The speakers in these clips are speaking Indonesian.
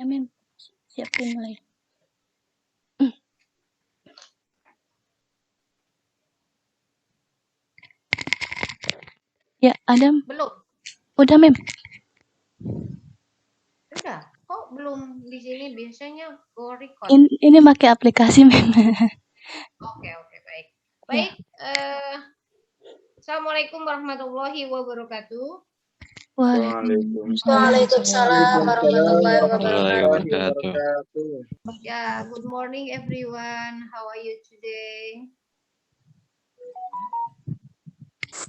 Ya, Mem. Siapin mulai. Ya, Adam. Belum? Udah, Mem. Udah. Kok belum di sini? Biasanya go record. Ini pakai aplikasi, Mem. Oke, baik. Ya. Baik, Assalamualaikum warahmatullahi wabarakatuh. Waalaikumsalam warahmatullahi wabarakatuh. Ya, good morning everyone. How are you today?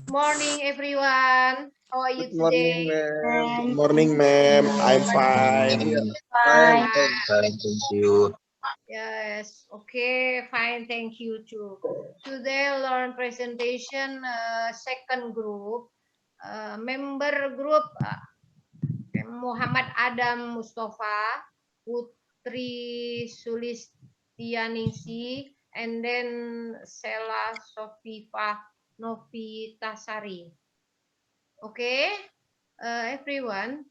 Morning everyone. How are you today? Good morning, ma'am. I'm fine. Fine. Thank you. Yes, okay, fine, thank you too. Today learn presentation second group, member group Muhammad Adam Mustafa, Putri Sulistianingsi, and then Sela Sofifa Novitasari. Okay, everyone,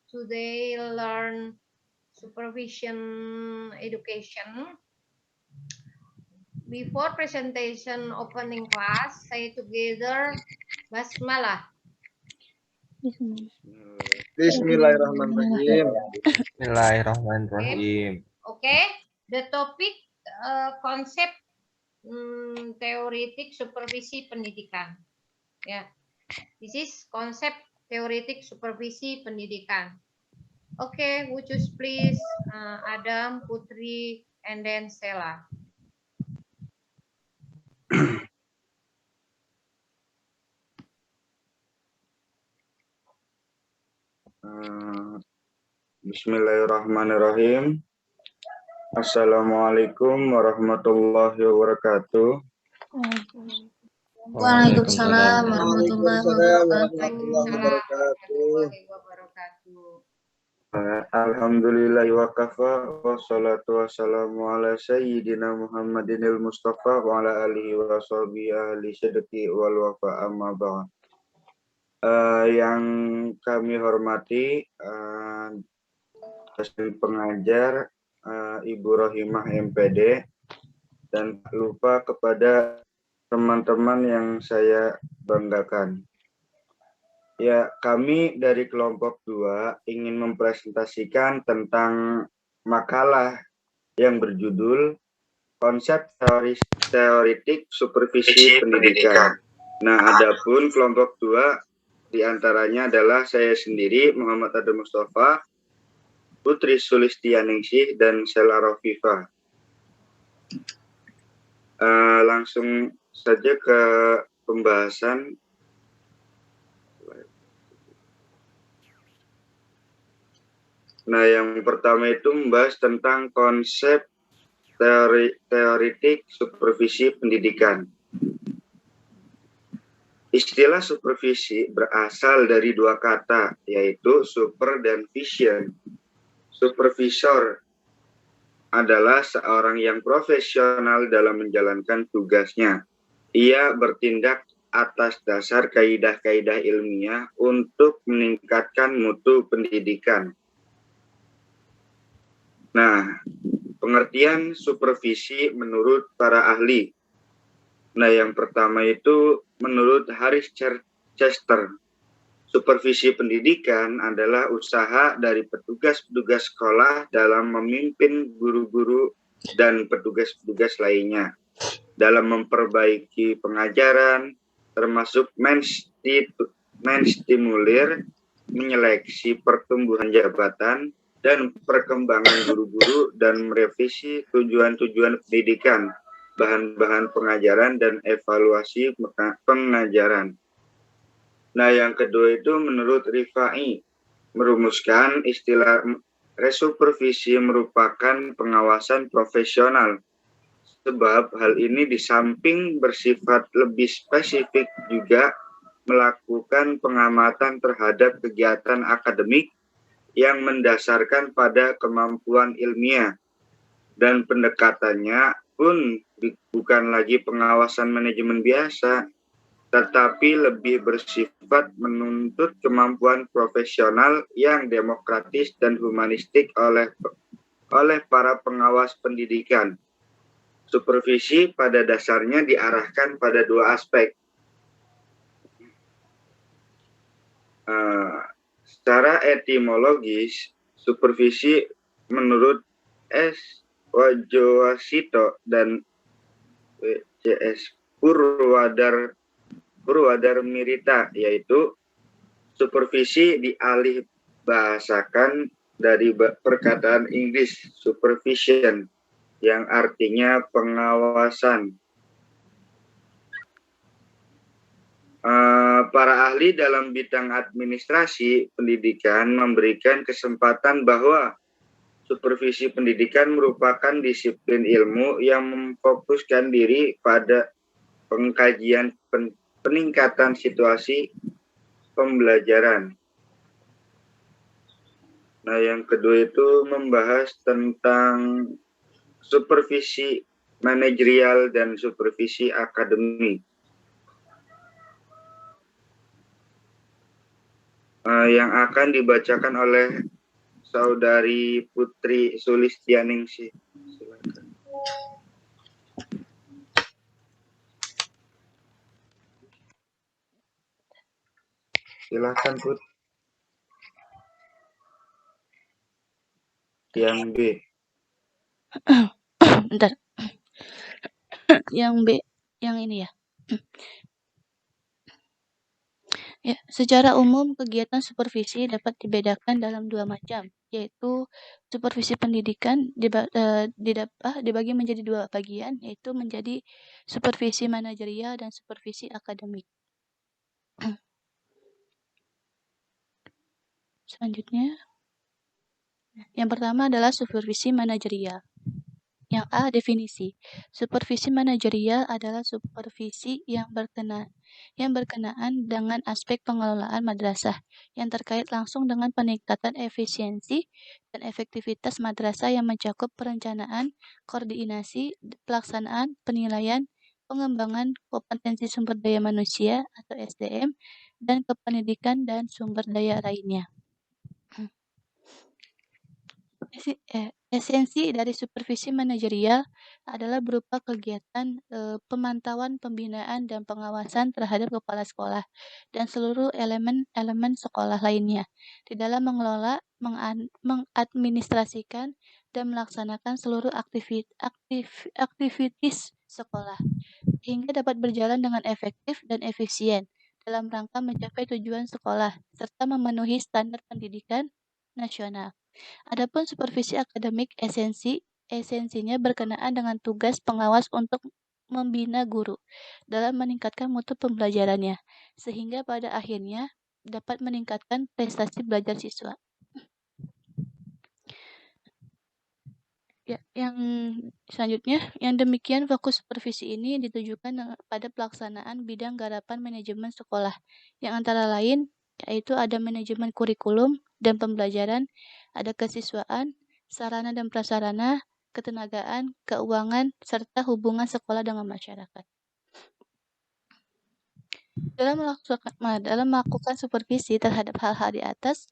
today learn supervision education. Before presentation opening class, say together Basmalah. Bismillahirrahmanirrahim. Okay. The topic konsep teoretik supervisi pendidikan. Ya, this is konsep teoretik supervisi pendidikan. Okay, would you please Adam, Putri, and then Sela. Bismillahirrahmanirrahim. Assalamualaikum warahmatullahi wabarakatuh. Waalaikumsalam warahmatullahi wabarakatuh. Alhamdulillahi wa kafa wassalatu wassalamu ala sayyidina Muhammadinil Mustafa wa ala alihi wa sahbihi ahli sidqi wal wafa amma ba'd. Yang kami hormati dosen pengajar Ibu Rohimah MPD, dan tak lupa kepada teman-teman yang saya banggakan. Ya, kami dari kelompok 2 ingin mempresentasikan tentang makalah yang berjudul Konsep Teoretik Supervisi Pendidikan. Nah, adapun kelompok 2 diantaranya adalah saya sendiri, Muhammad Adam Mustafa, Putri Sulistianingsih, dan Sela Rofifa. Langsung saja ke pembahasan. Nah, yang pertama itu membahas tentang konsep teoretik supervisi pendidikan. Istilah supervisi berasal dari 2 kata, yaitu super dan vision. Supervisor adalah seorang yang profesional dalam menjalankan tugasnya. Ia bertindak atas dasar kaidah-kaidah ilmiah untuk meningkatkan mutu pendidikan. Nah, pengertian supervisi menurut para ahli. Nah, yang pertama itu menurut Harris Chester. Supervisi pendidikan adalah usaha dari petugas-petugas sekolah dalam memimpin guru-guru dan petugas-petugas lainnya dalam memperbaiki pengajaran, termasuk menstimulir, menyeleksi pertumbuhan jabatan, dan perkembangan guru-guru, dan merevisi tujuan-tujuan pendidikan, bahan-bahan pengajaran, dan evaluasi pengajaran. Nah, yang kedua itu menurut Rifai, merumuskan istilah resupervisi merupakan pengawasan profesional. Sebab hal ini di samping bersifat lebih spesifik juga melakukan pengamatan terhadap kegiatan akademik yang mendasarkan pada kemampuan ilmiah. Dan pendekatannya pun bukan lagi pengawasan manajemen biasa, tetapi lebih bersifat menuntut kemampuan profesional yang demokratis dan humanistik oleh para pengawas pendidikan. Supervisi pada dasarnya diarahkan pada dua aspek. Secara etimologis, supervisi menurut S. Wajowasito dan W.C.S. Purwadarmirita, yaitu supervisi dialih bahasakan dari perkataan Inggris supervision yang artinya pengawasan. Para ahli dalam bidang administrasi pendidikan memberikan kesempatan bahwa supervisi pendidikan merupakan disiplin ilmu yang memfokuskan diri pada pengkajian peningkatan situasi pembelajaran. Nah, yang kedua itu membahas tentang supervisi manajerial dan supervisi akademik. Yang akan dibacakan oleh Saudari Putri Sulistianingsih. Silakan. Silakan, Put. Yang B. Bentar. Yang B, yang ini ya. Ya, secara umum kegiatan supervisi dapat dibedakan dalam dua macam, yaitu supervisi pendidikan dibagi menjadi dua bagian, yaitu menjadi supervisi manajerial dan supervisi akademik. Selanjutnya, yang pertama adalah supervisi manajerial. Yang A, definisi. Supervisi manajerial adalah supervisi yang berkenaan dengan aspek pengelolaan madrasah yang terkait langsung dengan peningkatan efisiensi dan efektivitas madrasah yang mencakup perencanaan, koordinasi, pelaksanaan, penilaian, pengembangan kompetensi sumber daya manusia atau SDM, dan kependidikan dan sumber daya lainnya. Esensi dari supervisi manajerial adalah berupa kegiatan pemantauan, pembinaan, dan pengawasan terhadap kepala sekolah dan seluruh elemen sekolah lainnya di dalam mengelola, mengadministrasikan, dan melaksanakan seluruh aktivitas sekolah sehingga dapat berjalan dengan efektif dan efisien dalam rangka mencapai tujuan sekolah serta memenuhi standar pendidikan nasional. Adapun supervisi akademik esensinya berkenaan dengan tugas pengawas untuk membina guru dalam meningkatkan mutu pembelajarannya, sehingga pada akhirnya dapat meningkatkan prestasi belajar siswa. Ya, yang selanjutnya, yang demikian fokus supervisi ini ditujukan pada pelaksanaan bidang garapan manajemen sekolah, yang antara lain yaitu ada manajemen kurikulum dan pembelajaran, ada kesiswaan, sarana dan prasarana, ketenagaan, keuangan, serta hubungan sekolah dengan masyarakat. Dalam melakukan supervisi terhadap hal-hal di atas,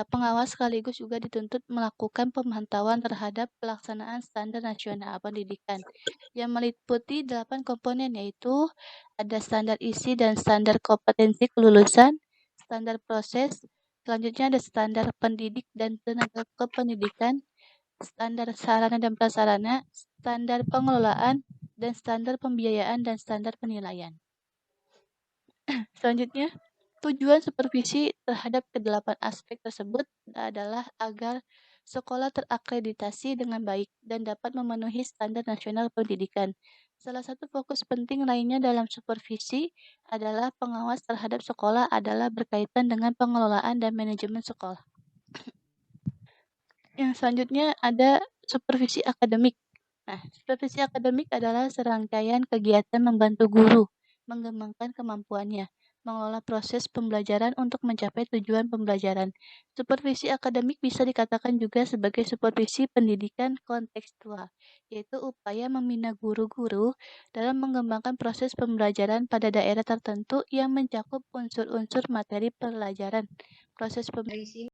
pengawas sekaligus juga dituntut melakukan pemantauan terhadap pelaksanaan standar nasional pendidikan yang meliputi 8 komponen, yaitu ada standar isi dan standar kompetensi kelulusan, standar proses, selanjutnya ada standar pendidik dan tenaga kependidikan, standar sarana dan prasarana, standar pengelolaan, dan standar pembiayaan dan standar penilaian. Selanjutnya, tujuan supervisi terhadap kedelapan aspek tersebut adalah agar sekolah terakreditasi dengan baik dan dapat memenuhi standar nasional pendidikan. Salah satu fokus penting lainnya dalam supervisi adalah pengawas terhadap sekolah adalah berkaitan dengan pengelolaan dan manajemen sekolah. Yang selanjutnya ada supervisi akademik. Nah, supervisi akademik adalah serangkaian kegiatan membantu guru mengembangkan kemampuannya mengelola proses pembelajaran untuk mencapai tujuan pembelajaran. Supervisi akademik bisa dikatakan juga sebagai supervisi pendidikan kontekstual, yaitu upaya membina guru-guru dalam mengembangkan proses pembelajaran pada daerah tertentu yang mencakup unsur-unsur materi pelajaran. Proses Dari sini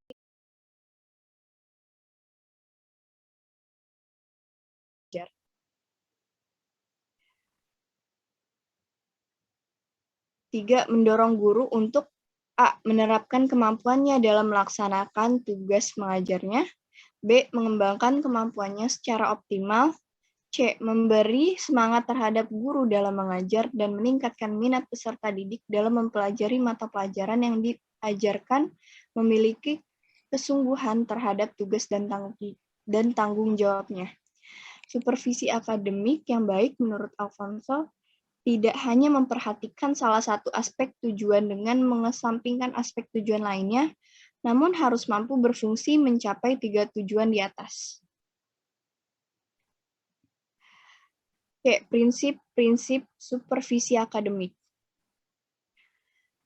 Tiga, mendorong guru untuk A. Menerapkan kemampuannya dalam melaksanakan tugas mengajarnya. B. Mengembangkan kemampuannya secara optimal. C. Memberi semangat terhadap guru dalam mengajar dan meningkatkan minat peserta didik dalam mempelajari mata pelajaran yang diajarkan, memiliki kesungguhan terhadap tugas dan tanggung jawabnya. Supervisi akademik yang baik menurut Alfonso tidak hanya memperhatikan salah satu aspek tujuan dengan mengesampingkan aspek tujuan lainnya, namun harus mampu berfungsi mencapai tiga tujuan di atas. Prinsip-prinsip supervisi akademik.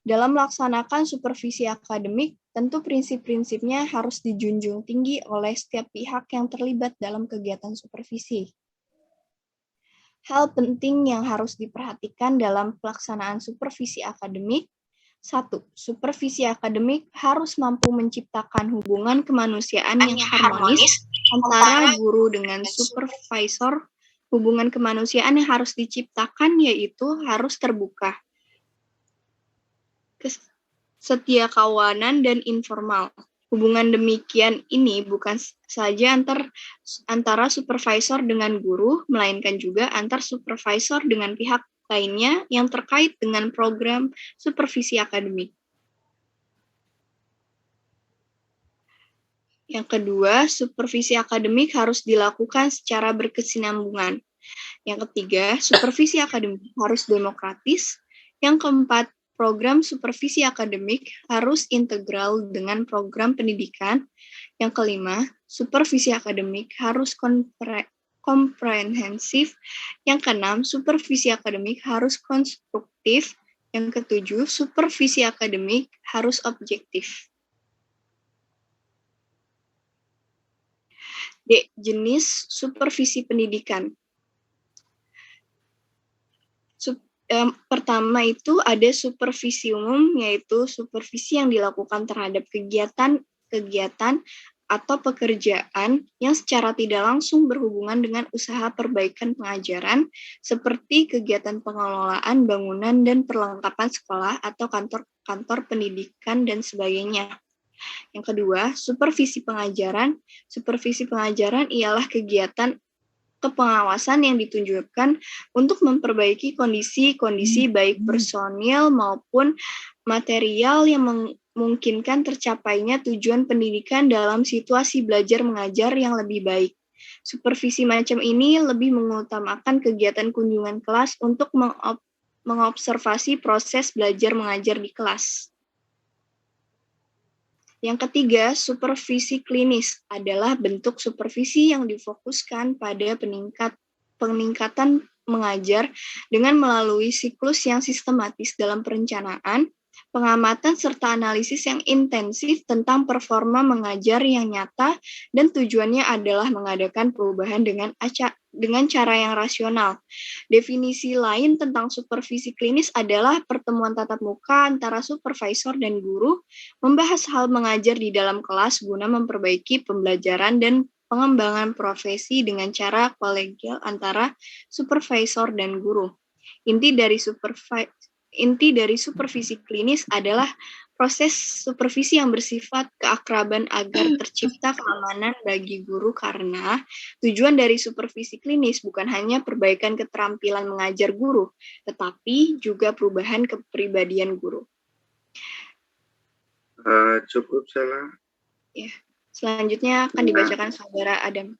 Dalam melaksanakan supervisi akademik, tentu prinsip-prinsipnya harus dijunjung tinggi oleh setiap pihak yang terlibat dalam kegiatan supervisi. Hal penting yang harus diperhatikan dalam pelaksanaan supervisi akademik. 1. Supervisi akademik harus mampu menciptakan hubungan kemanusiaan yang harmonis antara guru dengan supervisor. Hubungan kemanusiaan yang harus diciptakan yaitu harus terbuka, setia kawanan, dan informal. Hubungan demikian ini bukan saja antara supervisor dengan guru, melainkan juga antar supervisor dengan pihak lainnya yang terkait dengan program supervisi akademik. Yang kedua, supervisi akademik harus dilakukan secara berkesinambungan. Yang ketiga, supervisi akademik harus demokratis. Yang keempat, program supervisi akademik harus integral dengan program pendidikan. Yang kelima, supervisi akademik harus komprehensif. Yang keenam, supervisi akademik harus konstruktif. Yang ketujuh, supervisi akademik harus objektif. D. Jenis supervisi pendidikan. Pertama itu ada supervisi umum, yaitu supervisi yang dilakukan terhadap kegiatan atau pekerjaan yang secara tidak langsung berhubungan dengan usaha perbaikan pengajaran, seperti kegiatan pengelolaan bangunan dan perlengkapan sekolah atau kantor pendidikan dan sebagainya. Yang kedua, supervisi pengajaran. Supervisi pengajaran ialah kegiatan kepengawasan yang ditunjukkan untuk memperbaiki kondisi baik personil maupun material yang memungkinkan tercapainya tujuan pendidikan dalam situasi belajar mengajar yang lebih baik. Supervisi macam ini lebih mengutamakan kegiatan kunjungan kelas untuk mengobservasi proses belajar mengajar di kelas. Yang ketiga, supervisi klinis adalah bentuk supervisi yang difokuskan pada peningkatan mengajar dengan melalui siklus yang sistematis dalam perencanaan, pengamatan, serta analisis yang intensif tentang performa mengajar yang nyata, dan tujuannya adalah mengadakan perubahan dengan cara yang rasional. Definisi lain tentang supervisi klinis adalah pertemuan tatap muka antara supervisor dan guru, membahas hal mengajar di dalam kelas guna memperbaiki pembelajaran dan pengembangan profesi dengan cara kolegial antara supervisor dan guru. Inti dari supervisi klinis adalah proses supervisi yang bersifat keakraban agar tercipta keamanan bagi guru, karena tujuan dari supervisi klinis bukan hanya perbaikan keterampilan mengajar guru, tetapi juga perubahan kepribadian guru. Cukup, Sela. Ya, selanjutnya akan dibacakan Saudara Adam.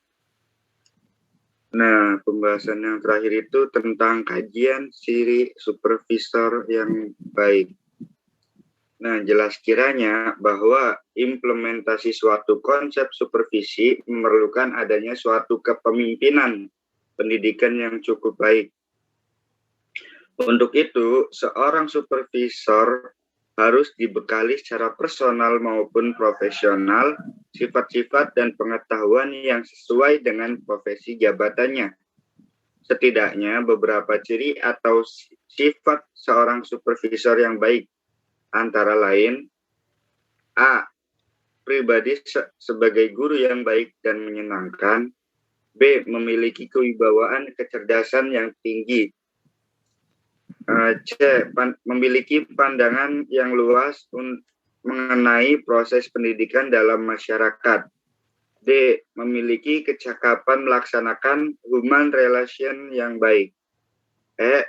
Nah, pembahasan yang terakhir itu tentang kajian ciri supervisor yang baik. Nah, jelas kiranya bahwa implementasi suatu konsep supervisi memerlukan adanya suatu kepemimpinan pendidikan yang cukup baik. Untuk itu, seorang supervisor harus dibekali secara personal maupun profesional sifat-sifat dan pengetahuan yang sesuai dengan profesi jabatannya. Setidaknya beberapa ciri atau sifat seorang supervisor yang baik, antara lain A. Pribadi sebagai guru yang baik dan menyenangkan. B. Memiliki kewibawaan kecerdasan yang tinggi. C. Memiliki pandangan yang luas mengenai proses pendidikan dalam masyarakat. D. Memiliki kecakapan melaksanakan human relation yang baik. E.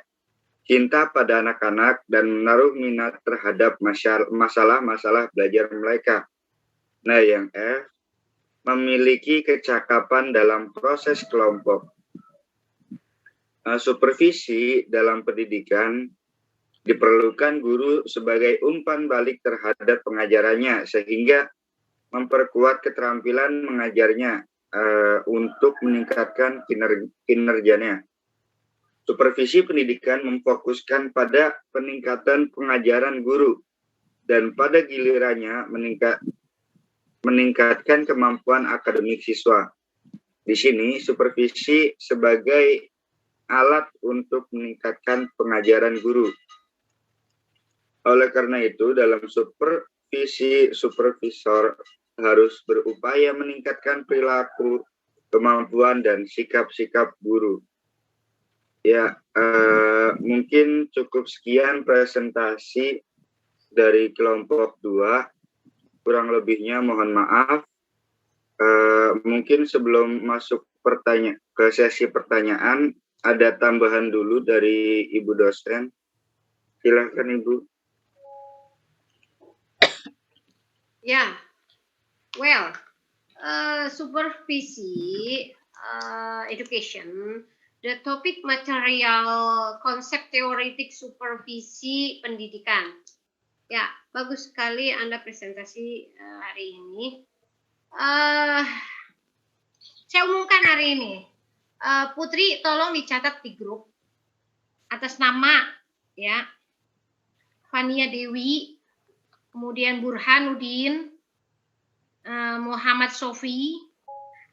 Cinta pada anak-anak dan menaruh minat terhadap masalah-masalah belajar mereka. Nah, yang F. Memiliki kecakapan dalam proses kelompok. Supervisi dalam pendidikan diperlukan guru sebagai umpan balik terhadap pengajarannya sehingga memperkuat keterampilan mengajarnya untuk meningkatkan kinerjanya. Supervisi pendidikan memfokuskan pada peningkatan pengajaran guru dan pada gilirannya meningkatkan kemampuan akademik siswa. Di sini supervisi sebagai alat untuk meningkatkan pengajaran guru. Oleh karena itu, dalam supervisi, supervisor harus berupaya meningkatkan perilaku, kemampuan, dan sikap-sikap guru. Ya, mungkin cukup sekian presentasi dari kelompok 2. Kurang lebihnya mohon maaf. Mungkin sebelum masuk ke sesi pertanyaan, ada tambahan dulu dari Ibu dosen. Silakan Ibu. Ya, well, supervisi education, the topic material konsep teoretik supervisi pendidikan. Ya, bagus sekali Anda presentasi hari ini. Saya umumkan hari ini. Putri, tolong dicatat di grup atas nama ya Fania Dewi, kemudian Burhanuddin, Muhammad Sofi,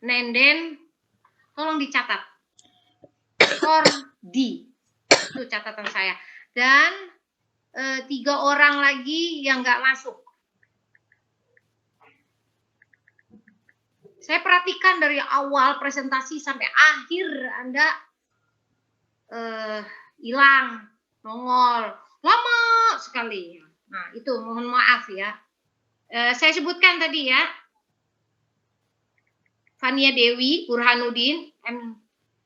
Nenden, tolong dicatat. Kordi, itu catatan saya. Dan 3 orang lagi yang nggak masuk. Saya perhatikan dari awal presentasi sampai akhir Anda hilang, nongol, lama sekali. Nah, itu mohon maaf ya. Saya sebutkan tadi ya. Fania Dewi, Burhanuddin,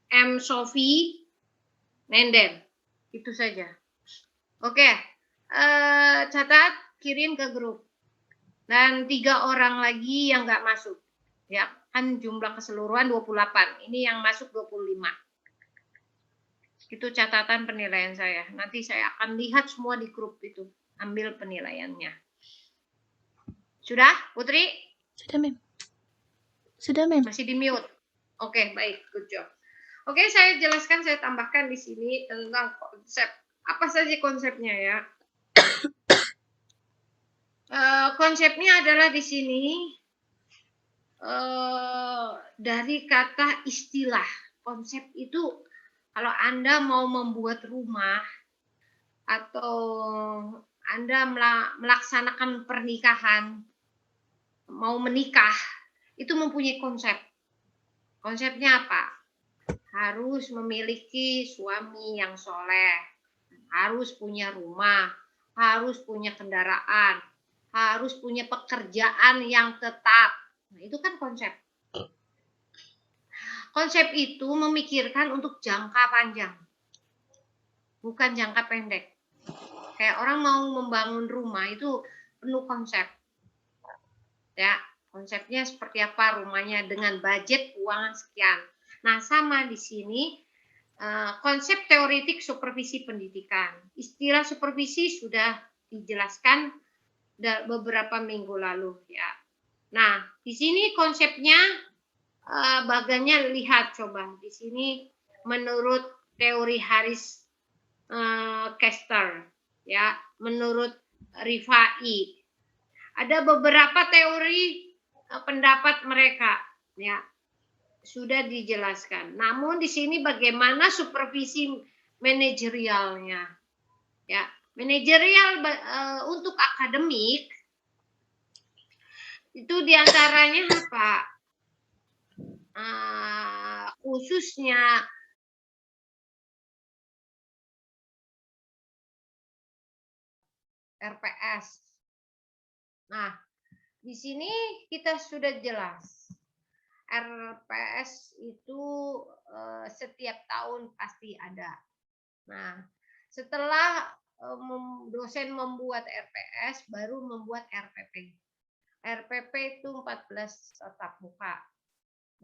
M. Sofi, Nenden. Itu saja. Oke. Catat, kirim ke grup. Dan 3 orang lagi yang nggak masuk. Ya, kan jumlah keseluruhan 28. Ini yang masuk 25. Itu catatan penilaian saya. Nanti saya akan lihat semua di grup itu. Ambil penilaiannya. Sudah, Putri? Sudah, Mem. Sudah, Mem. Masih di mute. Oke, baik. Good job. Oke, saya jelaskan, saya tambahkan di sini tentang konsep. Apa saja konsepnya ya? Konsepnya adalah di sini dari kata istilah. Konsep itu kalau Anda mau membuat rumah atau Anda melaksanakan pernikahan, mau menikah, itu mempunyai konsep. Konsepnya apa? Harus memiliki suami yang soleh, harus punya rumah, harus punya kendaraan, harus punya pekerjaan yang tetap. Nah, itu kan konsep. Konsep itu memikirkan untuk jangka panjang, bukan jangka pendek. Kayak orang mau membangun rumah itu penuh konsep. Ya, konsepnya seperti apa rumahnya dengan budget keuangan sekian. Nah, sama di sini konsep teoretik supervisi pendidikan. Istilah supervisi sudah dijelaskan beberapa minggu lalu ya. Nah, di sini konsepnya bagannya lihat coba. Di sini menurut teori Harris Kester, ya, menurut Rifai. Ada beberapa teori pendapat mereka, ya, sudah dijelaskan. Namun di sini bagaimana supervisi manajerialnya, ya. Manajerial untuk akademik itu diantaranya apa? Khususnya RPS. Nah, di sini kita sudah jelas. RPS itu setiap tahun pasti ada. Nah, setelah dosen membuat RPS, baru membuat RPP. RPP itu 14 tatap muka.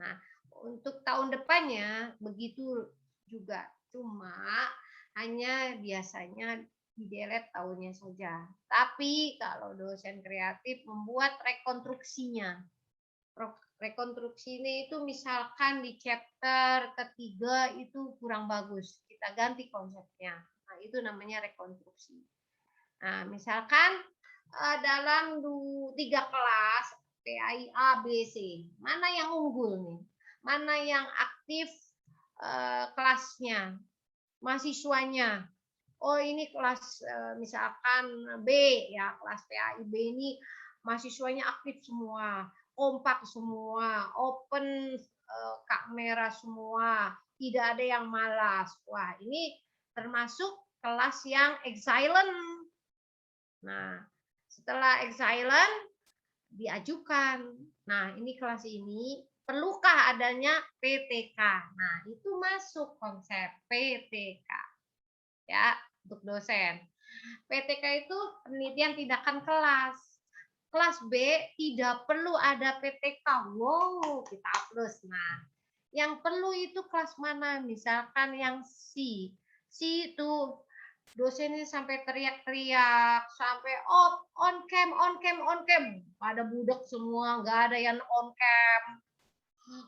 Nah, untuk tahun depannya begitu juga. Cuma hanya biasanya di-delete tahunnya saja. Tapi kalau dosen kreatif membuat rekonstruksinya. Rekonstruksi ini itu misalkan di chapter ketiga itu kurang bagus. Kita ganti konsepnya. Nah, itu namanya rekonstruksi. Nah, misalkan dalam 3 kelas PAI A, B, C, mana yang unggul nih? Mana yang aktif kelasnya, mahasiswanya? Oh, ini kelas misalkan B ya, kelas PAI B ini mahasiswanya aktif semua, kompak semua, open kamera semua, tidak ada yang malas. Wah, ini termasuk kelas yang excellent. Nah, setelah excellent diajukan. Nah, ini kelas ini perlukah adanya PTK? Nah, itu masuk konsep PTK. Ya, untuk dosen. PTK itu penelitian tindakan kelas. Kelas B tidak perlu ada PTK. Wow, kita plus. Nah, yang perlu itu kelas mana? Misalkan yang C. C itu dosennya sampai teriak-teriak, sampai on cam, pada budek semua, nggak ada yang on cam,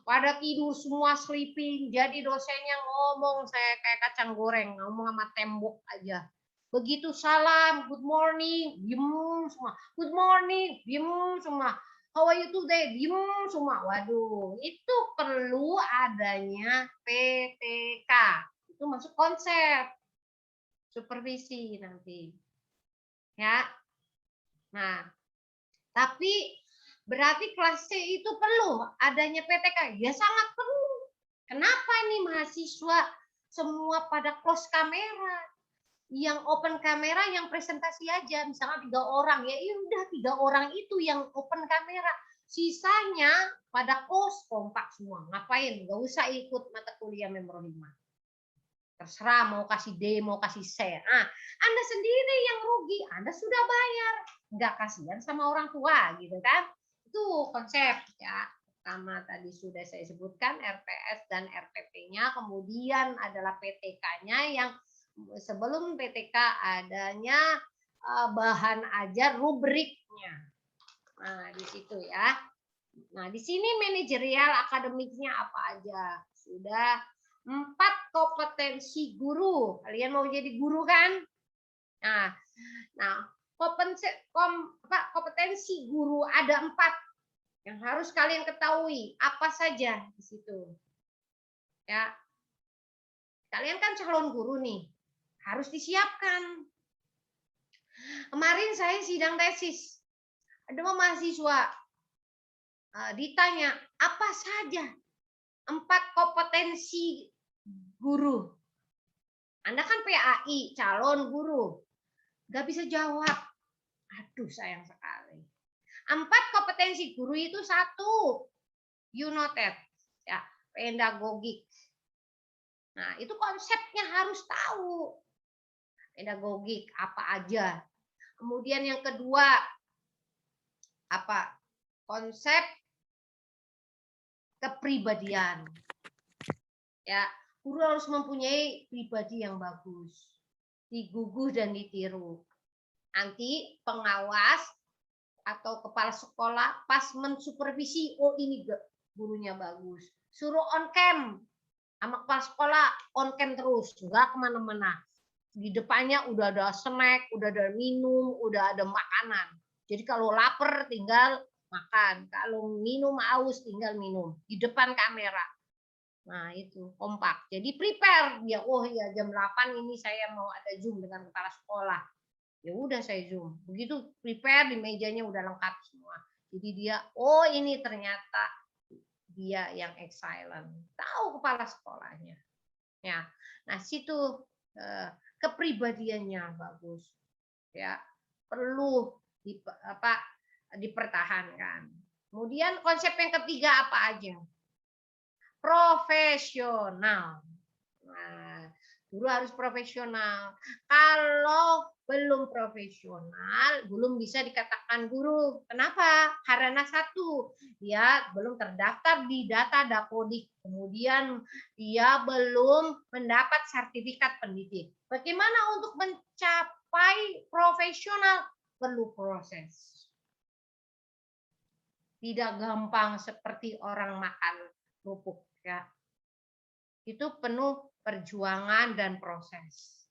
pada tidur semua sleeping, jadi dosennya ngomong saya kayak kacang goreng, ngomong sama tembok aja. Begitu salam, good morning, diem semua, good morning, diem semua, how are you today, diem semua. Waduh, itu perlu adanya PTK, itu masuk konsep supervisi nanti. Ya. Nah, tapi berarti kelas C itu perlu adanya PTK? Ya sangat perlu. Kenapa ini mahasiswa semua pada close kamera? Yang open kamera yang presentasi aja, misalnya 3 orang, ya udah 3 orang itu yang open kamera. Sisanya pada close kompak semua. Ngapain? Gak usah ikut mata kuliah member 5. Terserah mau kasih D, mau kasih C. Nah, Anda sendiri yang rugi, Anda sudah bayar. Nggak kasihan sama orang tua, gitu kan. Itu konsep ya. Pertama tadi sudah saya sebutkan RPS dan RPP-nya, kemudian adalah PTK-nya yang sebelum PTK adanya bahan ajar rubriknya. Nah, di situ ya. Nah, di sini manajerial akademiknya apa aja? Sudah 4 kompetensi guru. Kalian mau jadi guru kan? Nah, kompetensi guru ada 4 yang harus kalian ketahui. Apa saja di situ? Ya, kalian kan calon guru nih, harus disiapkan. Kemarin saya sidang tesis, ada mahasiswa ditanya apa saja 4 kompetensi guru. Anda kan PAI, calon guru. Gak bisa jawab. Aduh, sayang sekali. 4 kompetensi guru itu 1. You noted. Ya, pedagogik. Nah, itu konsepnya harus tahu. Pedagogik apa aja. Kemudian yang kedua, apa? Konsep kepribadian. Ya, guru harus mempunyai pribadi yang bagus, diguguh dan ditiru. Nanti pengawas atau kepala sekolah pas mensupervisi, oh ini gurunya bagus, suruh on cam sama kepala sekolah on cam terus, nggak kemana-mana. di depannya udah ada snack, udah ada minum, udah ada makanan. Jadi kalau lapar tinggal makan, kalau minum haus tinggal minum di depan kamera. Nah, itu kompak. Jadi prepare dia, oh ya jam 8 ini saya mau ada Zoom dengan kepala sekolah. Ya udah saya Zoom. Begitu prepare di mejanya udah lengkap semua. Jadi dia, oh ini ternyata dia yang excellent. Tahu kepala sekolahnya. Ya. Nah, situ kepribadiannya bagus. Ya, perlu dipertahankan. Kemudian konsep yang ketiga apa aja? Profesional. Nah, guru harus profesional. Kalau belum profesional, belum bisa dikatakan guru. Kenapa? Karena satu, dia belum terdaftar di data Dapodik. Kemudian dia belum mendapat sertifikat pendidik. Bagaimana untuk mencapai profesional? Perlu proses. Tidak gampang seperti orang makan kerupuk, ya. Itu penuh perjuangan dan proses.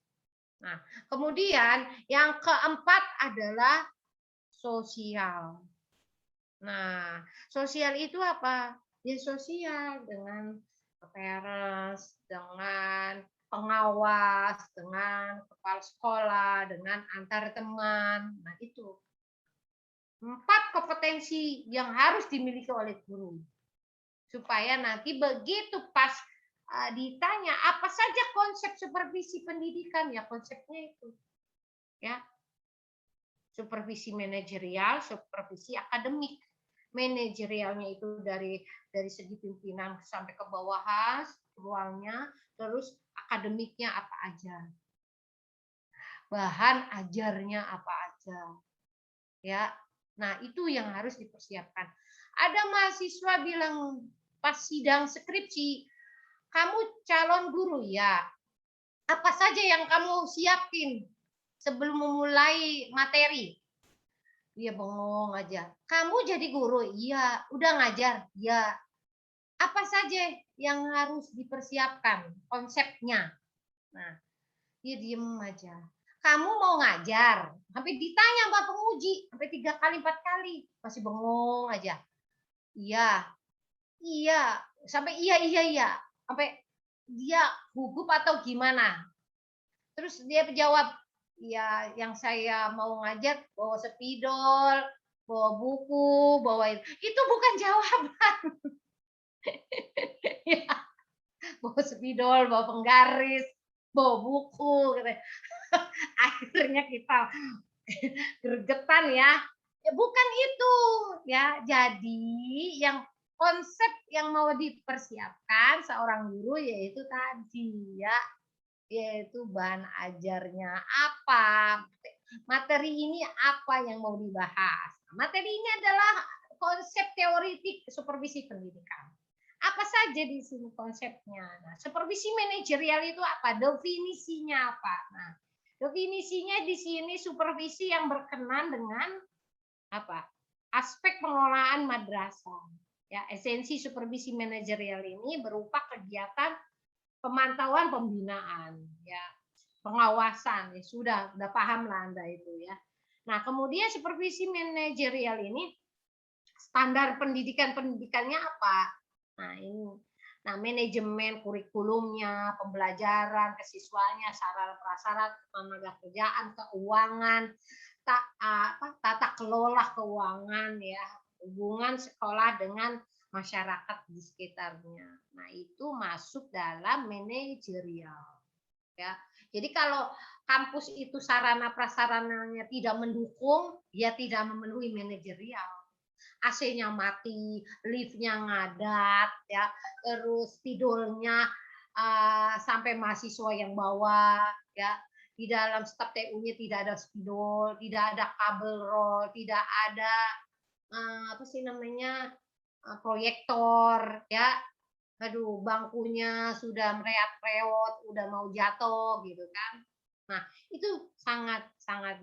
Nah, kemudian yang keempat adalah sosial. Nah, sosial itu apa? Ya sosial dengan parents, dengan pengawas, dengan kepala sekolah, dengan antar teman. Nah, itu 4 kompetensi yang harus dimiliki oleh guru. Supaya nanti begitu pas ditanya apa saja konsep supervisi pendidikan, ya konsepnya itu. Ya. Supervisi manajerial, supervisi akademik. Manajerialnya itu dari segi pimpinan sampai ke bawahan, ruangnya, terus akademiknya apa aja. Bahan ajarnya apa aja. Ya. Nah, itu yang harus dipersiapkan. Ada mahasiswa bilang pas sidang skripsi, kamu calon guru ya. Apa saja yang kamu siapin sebelum memulai materi? Dia bengong aja. Kamu jadi guru? Iya. Udah ngajar? Iya. Apa saja yang harus dipersiapkan? Konsepnya. Nah, dia diem aja. Kamu mau ngajar? Sampai ditanya Mbak penguji. Sampai 3 kali, 4 kali. Masih bengong aja. Iya. Iya. Sampai iya. Sampai dia gugup atau gimana. Terus dia jawab, ya yang saya mau ngajar bawa spidol, bawa buku, bawa itu bukan jawaban. Ya, bawa spidol, bawa penggaris, bawa buku. Akhirnya kita gregetan ya. Ya bukan itu ya. Jadi yang konsep yang mau dipersiapkan seorang guru yaitu tadi ya, yaitu bahan ajarnya apa, materi ini apa yang mau dibahas. Materi ini adalah konsep teoritik supervisi pendidikan. Apa saja di sini konsepnya? Nah, supervisi manajerial itu apa? Definisinya apa? Nah, definisinya di sini supervisi yang berkenan dengan apa? Aspek pengelolaan madrasah. Ya, esensi supervisi manajerial ini berupa kegiatan pemantauan pembinaan, ya, pengawasan, ya sudah paham lah Anda itu ya. Nah, kemudian supervisi manajerial ini standar pendidikannya apa? Nah, ini. Nah, manajemen kurikulumnya, pembelajaran, kesiswaannya, sarana prasarana, tenaga kerjaan, keuangan, tata kelola keuangan ya, hubungan sekolah dengan masyarakat di sekitarnya. Nah, itu masuk dalam manajerial. Ya. Jadi kalau kampus itu sarana prasarananya tidak mendukung, dia tidak memenuhi manajerial. AC-nya mati, liftnya ngadat, ya, terus tidurnya sampai mahasiswa yang bawa, ya, di dalam staf TU-nya tidak ada spidol, tidak ada kabel roll, tidak ada apa sih namanya proyektor, ya, aduh bangkunya sudah mereot-reot, udah mau jatuh gitu kan. Nah, itu sangat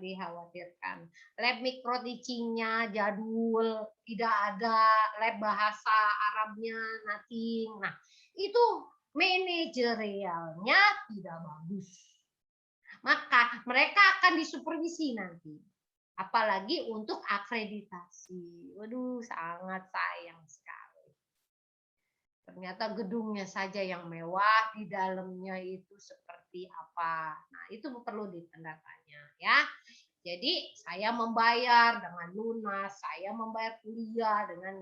dikhawatirkan. Lab micro teaching-nya jadul, tidak ada lab bahasa Arabnya, nothing. Nah, itu manajerialnya tidak bagus. maka mereka akan disupervisi nanti. Apalagi untuk akreditasi. Waduh, sangat sayang sekali. Ternyata gedungnya saja yang mewah, di dalamnya itu seperti apa. Nah, itu perlu ditanda tanya ya. Jadi saya membayar dengan lunas, saya membayar kuliah dengan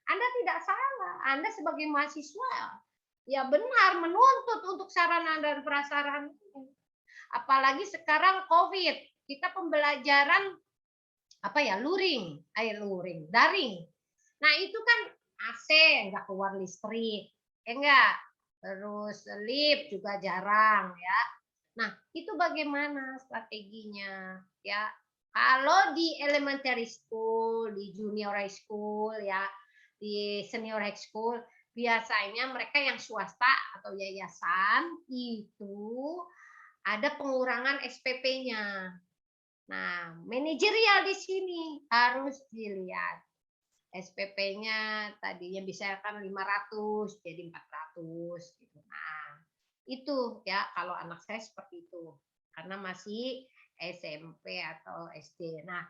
Anda tidak salah. Anda sebagai mahasiswa ya benar menuntut untuk sarana dan prasarana ini. Apalagi sekarang COVID, kita pembelajaran luring, daring. Nah, itu kan AC nggak keluar listrik, ya enggak? Terus lift juga jarang ya. Nah, itu bagaimana strateginya ya? Kalau di elementary school, di junior high school ya, di senior high school, biasanya mereka yang swasta atau yayasan itu ada pengurangan SPP-nya. Nah, manajerial di sini harus dilihat. SPP-nya tadinya bisa kan 500 jadi 400 gitu. Nah, itu ya kalau anak saya seperti itu. Karena masih SMP atau SD. Nah,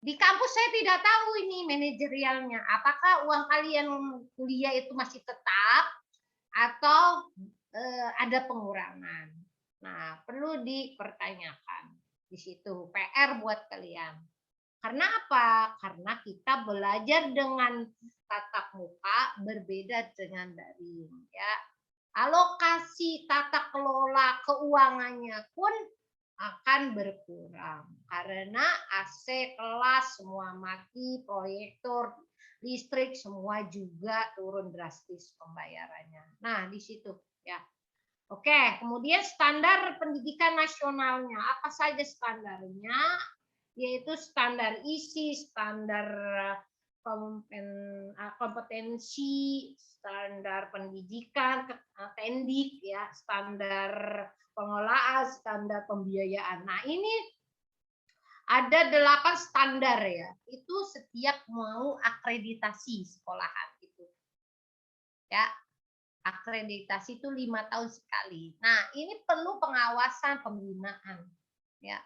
di kampus saya tidak tahu ini manajerialnya. Apakah uang kalian kuliah itu masih tetap atau ada pengurangan? Nah, perlu dipertanyakan. Di situ PR buat kalian. Karena apa? Karena kita belajar dengan tatap muka berbeda dengan daring ya. Alokasi tata kelola keuangannya pun akan berkurang karena AC kelas semua mati, proyektor, listrik semua juga turun drastis pembayarannya. Nah, di situ ya. Oke, kemudian standar pendidikan nasionalnya. Apa saja standarnya? Yaitu standar isi, standar kompetensi, standar pendidikan, tendik, ya, standar pengelolaan, standar pembiayaan. Nah, ini ada 8 standar ya. Itu setiap mau akreditasi sekolahan itu. Ya, akreditasi itu 5 tahun sekali. Nah, ini perlu pengawasan pembinaan. Ya.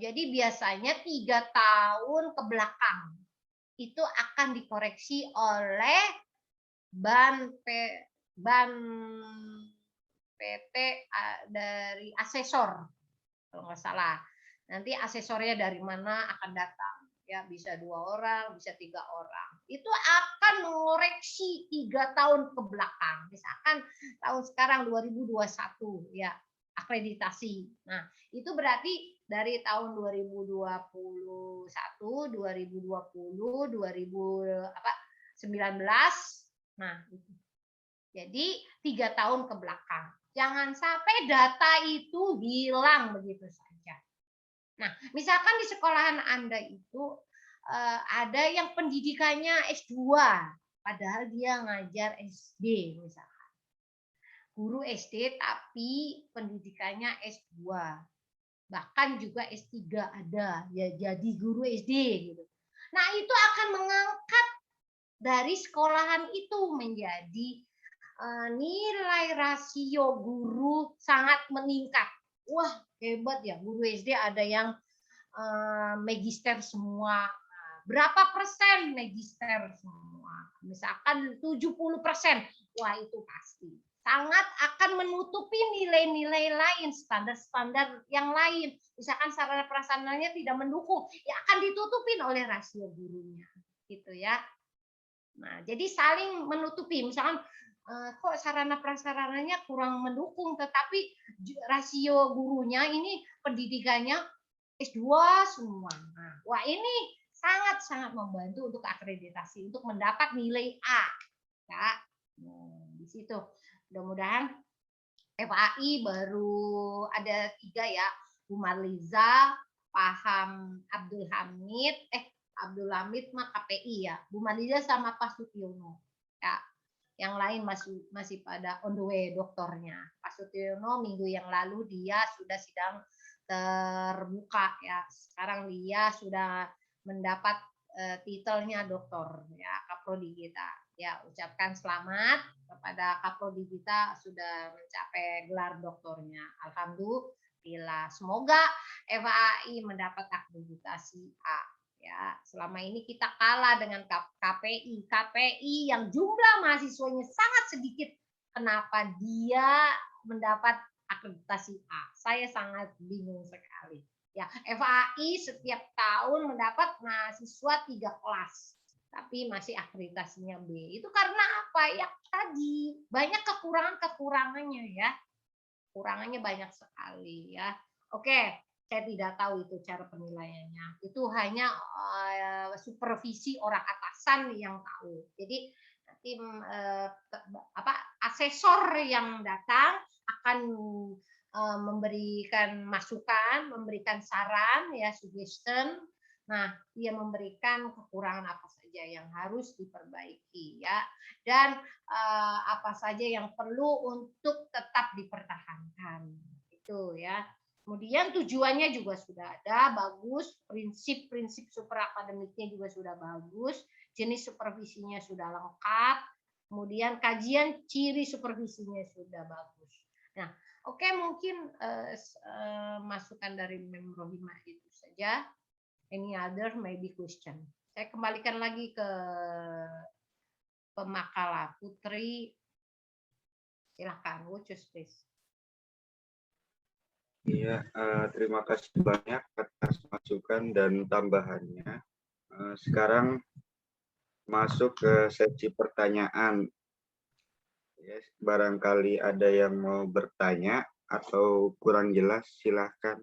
Jadi biasanya 3 tahun ke belakang itu akan dikoreksi oleh ban PT dari asesor kalau nggak salah. Nanti asesornya dari mana akan datang. Ya, bisa 2 orang, bisa 3 orang. Itu akan mengoreksi 3 tahun ke belakang. Misalkan tahun sekarang 2021 ya, akreditasi. Nah, itu berarti dari tahun 2021, 2020, 2019. Nah, itu. Jadi 3 tahun ke belakang. Jangan sampai data itu hilang begitu saja. Nah, misalkan di sekolahan Anda itu ada yang pendidikannya S2, padahal dia ngajar SD misalkan. Guru SD tapi pendidikannya S2. Bahkan juga S3 ada, ya jadi guru SD gitu. Nah, itu akan mengangkat dari sekolahan itu menjadi nilai rasio guru sangat meningkat. Wah, hebat ya, guru SD ada yang magister semua. Berapa persen magister semua? Misalkan 70%. Wah, itu pasti. Sangat akan menutupi nilai-nilai lain, standar-standar yang lain. Misalkan sarana prasarananya tidak mendukung, ya akan ditutupin oleh rasio gurunya. Gitu ya. Nah, jadi saling menutupi. Misalkan kok sarana prasarananya kurang mendukung, tetapi rasio gurunya ini pendidikannya S2 semua. Nah, wah, ini sangat-sangat membantu untuk akreditasi, untuk mendapat nilai A. Ya, di situ. Mudah-mudahan FAI baru ada 3 ya. Bu Marliza, Paham Abdul Hamid mah KPI ya. Bu Marliza sama Pak Sutyono. Ya. Yang lain masih pada on the way doktornya. Pak Sutyono minggu yang lalu dia sudah sidang terbuka ya. Sekarang dia sudah mendapat titelnya doktor ya, kaprodi kita. Ya, ucapkan selamat kepada Kaprodi kita sudah mencapai gelar doktornya. Alhamdulillah. Semoga FAI mendapat akreditasi A. Ya, selama ini kita kalah dengan KPI yang jumlah mahasiswanya sangat sedikit. Kenapa dia mendapat akreditasi A? Saya sangat bingung sekali. Ya, FAI setiap tahun mendapat mahasiswa 3 kelas, tapi masih akreditasinya B. Itu karena apa? Ya tadi banyak kekurangannya ya. Kurangannya banyak sekali ya. Oke, saya tidak tahu itu cara penilaiannya. Itu hanya supervisi orang atasan yang tahu. Jadi nanti asesor yang datang akan memberikan masukan, memberikan saran, ya suggestion. Nah, dia memberikan kekurangan apa saja yang harus diperbaiki, ya, dan apa saja yang perlu untuk tetap dipertahankan, itu ya. Kemudian tujuannya juga sudah ada, bagus, prinsip-prinsip super akademiknya juga sudah bagus, jenis supervisinya sudah lengkap, kemudian kajian ciri supervisinya sudah bagus. Nah, oke, mungkin masukan dari Mem Rohimah itu saja. Any other maybe question. Saya kembalikan lagi ke pemakalah. Putri, silakan. Wucus, please. Iya, terima kasih banyak atas masukan dan tambahannya. Sekarang masuk ke sesi pertanyaan. Yes, barangkali ada yang mau bertanya atau kurang jelas, silahkan.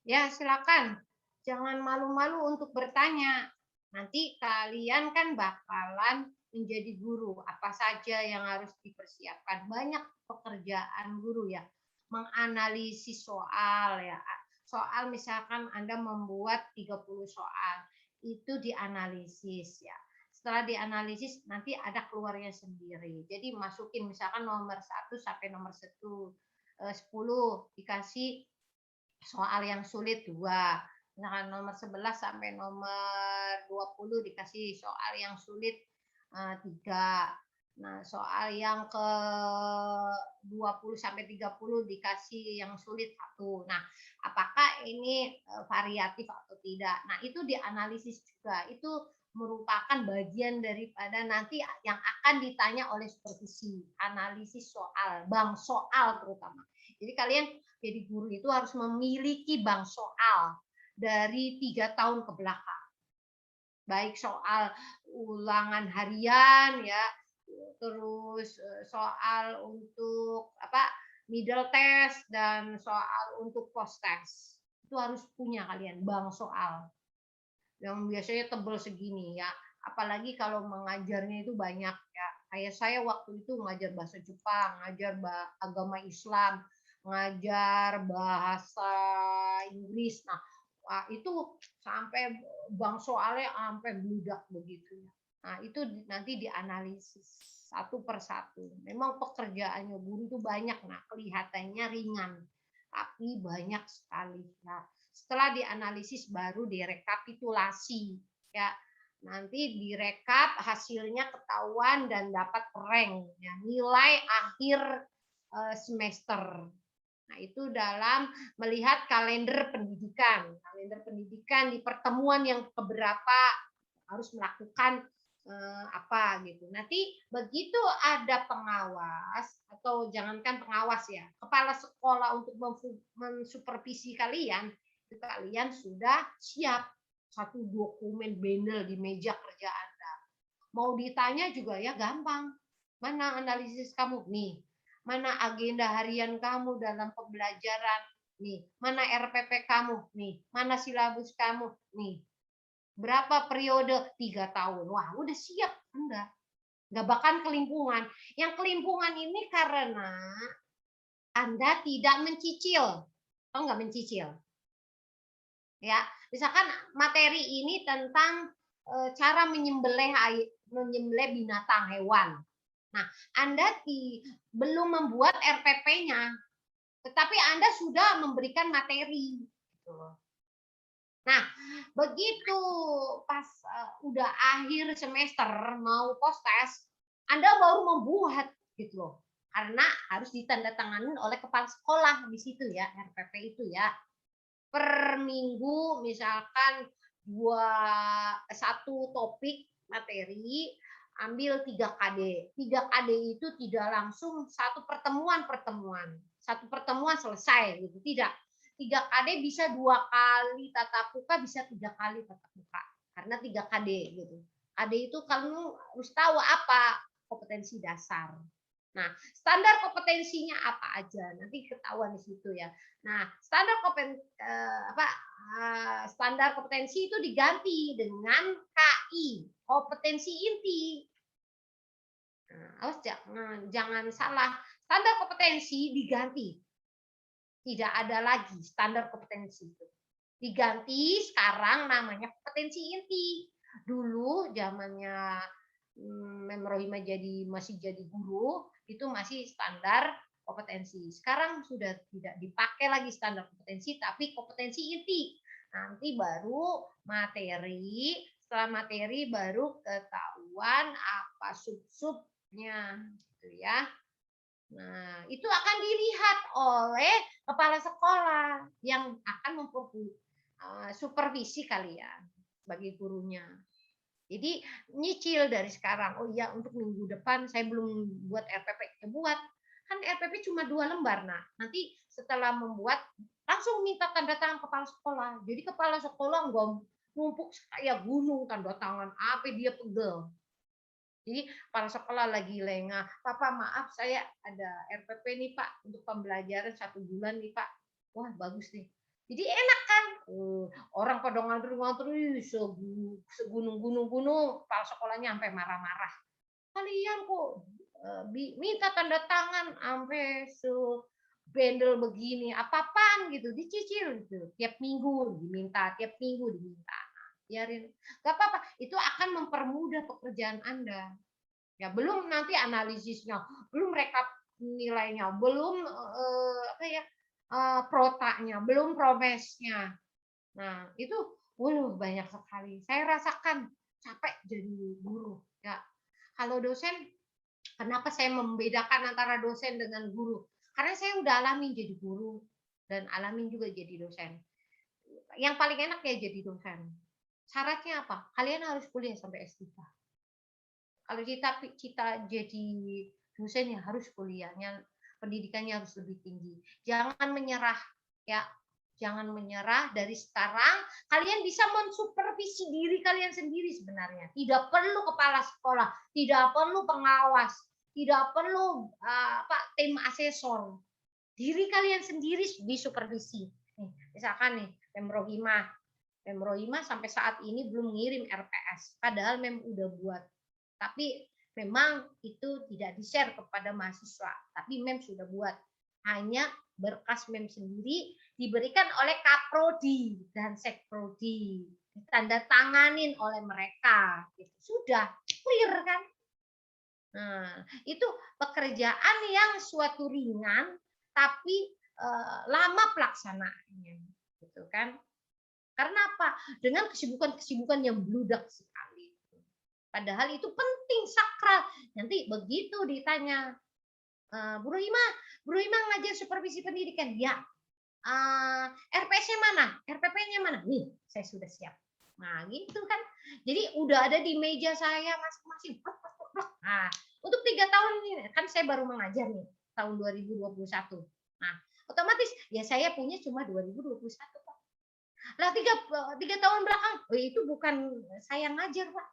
Ya, silakan. Jangan malu-malu untuk bertanya. Nanti kalian kan bakalan menjadi guru. Apa saja yang harus dipersiapkan? Banyak pekerjaan guru ya. Menganalisis soal ya. Soal misalkan Anda membuat 30 soal. Itu dianalisis ya. Setelah dianalisis nanti ada keluarnya sendiri. Jadi masukin misalkan nomor 1 sampai nomor 10 dikasih soal yang sulit 2. Misalkan nomor 11 sampai nomor 20 dikasih soal yang sulit 3. Nah, soal yang ke 20 sampai 30 dikasih yang sulit 1. Nah, apakah ini variatif atau tidak? Nah, itu dianalisis juga. Itu merupakan bagian daripada nanti yang akan ditanya oleh supervisi, analisis soal, bank soal terutama. Jadi kalian jadi guru itu harus memiliki bank soal dari 3 tahun ke belakang. Baik soal ulangan harian ya, terus soal untuk middle test dan soal untuk post test. Itu harus punya kalian bank soal. Yang biasanya tebal segini ya. Apalagi kalau mengajarnya itu banyak ya. Kayak saya waktu itu ngajar bahasa Jepang, ngajar agama Islam, ngajar bahasa Inggris. Nah, itu sampai bank soalnya sampai bludak begitu. Nah, itu nanti dianalisis satu persatu. Memang pekerjaannya guru itu banyak, nah kelihatannya ringan, tapi banyak sekali. Nah, setelah dianalisis baru direkapitulasi, ya. Nanti direkap hasilnya ketahuan dan dapat rank, ya, nilai akhir semester. Nah, itu dalam melihat kalender pendidikan. Kalender pendidikan di pertemuan yang keberapa harus melakukan apa gitu. Nanti begitu ada pengawas atau jangankan pengawas ya, kepala sekolah untuk mensupervisi kalian, itu kalian sudah siap satu dokumen bundle di meja kerja Anda. Mau ditanya juga ya gampang. Mana analisis kamu? Nih. Mana agenda harian kamu dalam pembelajaran? Nih. Mana RPP kamu? Nih. Mana silabus kamu? Nih. Berapa periode? 3 tahun. Wah, udah siap Anda. Nggak bakal kelimpungan. Yang kelimpungan ini karena Anda tidak mencicil. Atau nggak mencicil? Ya, misalkan materi ini tentang cara menyembelih binatang hewan. Nah, Anda belum membuat RPP-nya, tetapi Anda sudah memberikan materi. Gitu. Nah, begitu pas udah akhir semester mau post-test, Anda baru membuat gitu loh. Karena harus ditandatangani oleh kepala sekolah di situ ya, RPP itu ya. Per minggu misalkan satu topik materi ambil 3 KD. 3 KD itu tidak langsung satu pertemuan. Satu pertemuan selesai gitu. Tidak. 3 KD bisa 2 kali tatap muka, bisa 3 kali tatap muka. Karena 3 KD gitu. KD itu kamu harus tahu apa kompetensi dasar. Nah, standar kompetensinya apa aja? Nanti ketahuan di situ ya. Nah, standar kompetensi itu diganti dengan KI, kompetensi inti. Nah, jangan salah. Standar kompetensi diganti. Tidak ada lagi standar kompetensi itu. Diganti sekarang namanya kompetensi inti. Dulu zamannya Mem Rohimah masih jadi guru, itu masih standar kompetensi. Sekarang sudah tidak dipakai lagi standar kompetensi, tapi kompetensi inti. Nanti baru materi, setelah materi baru ketahuan apa sub-subnya, gitu ya. Nah, itu akan dilihat oleh kepala sekolah yang akan supervisi kalian sebagai gurunya. Jadi nyicil dari sekarang. Oh iya, untuk minggu depan saya belum buat RPP. Buat. Kan RPP cuma 2 lembar. Nah, nanti setelah membuat langsung minta tanda tangan kepala sekolah. Jadi kepala sekolah nggak numpuk kayak gunung tanda tangan. Apa dia pegel. Jadi kepala sekolah lagi lengah. Papa maaf saya ada RPP nih Pak untuk pembelajaran 1 bulan nih Pak. Wah bagus nih. Jadi enak kan? Orang pada ngantri-ngantri segunung-gunung, kepala sekolahnya sampai marah-marah. Kalian kok minta tanda tangan sampai sebendel begini, apa-apaan gitu, dicicil gitu. Tiap minggu diminta. Biarin, nggak apa-apa. Itu akan mempermudah pekerjaan Anda. Ya belum nanti analisisnya, belum rekap nilainya, belum protanya, belum progresnya. Nah, itu banyak sekali. Saya rasakan capek jadi guru. Ya. Kalau dosen, kenapa saya membedakan antara dosen dengan guru? Karena saya udah alamin jadi guru dan alamin juga jadi dosen. Yang paling enak ya jadi dosen. Syaratnya apa? Kalian harus kuliah sampai S3. Kalau kita jadi dosen ya harus kuliahnya, pendidikannya harus lebih tinggi. Jangan menyerah ya. Jangan menyerah dari sekarang. Kalian bisa mensupervisi diri kalian sendiri sebenarnya. Tidak perlu kepala sekolah, tidak perlu pengawas, tidak perlu tim asesor. Diri kalian sendiri disupervisi. Nih, misalkan nih, Mem Rohimah sampai saat ini belum ngirim RPS, padahal Mem udah buat. Tapi memang itu tidak di-share kepada mahasiswa, tapi Mem sudah buat. Hanya berkas Mem sendiri diberikan oleh Kaprodi dan Sekprodi, ditanda tanganin oleh mereka. Sudah clear kan? Nah, itu pekerjaan yang suatu ringan tapi lama pelaksanaannya, gitu kan? Karena apa? Dengan kesibukan-kesibukan yang bludak sekali. Padahal itu penting, sakral. Nanti begitu ditanya, Bu Rohimah ngajar supervisi pendidikan. Ya. RPS-nya mana? RPP-nya mana? Nih, saya sudah siap. Nah, gitu kan. Jadi udah ada di meja saya masing-masing. Nah, untuk 3 tahun ini kan saya baru mengajar nih tahun 2021. Nah, otomatis ya saya punya cuma 2021, Pak. Lah 3 tahun belakang, itu bukan saya ngajar, Pak.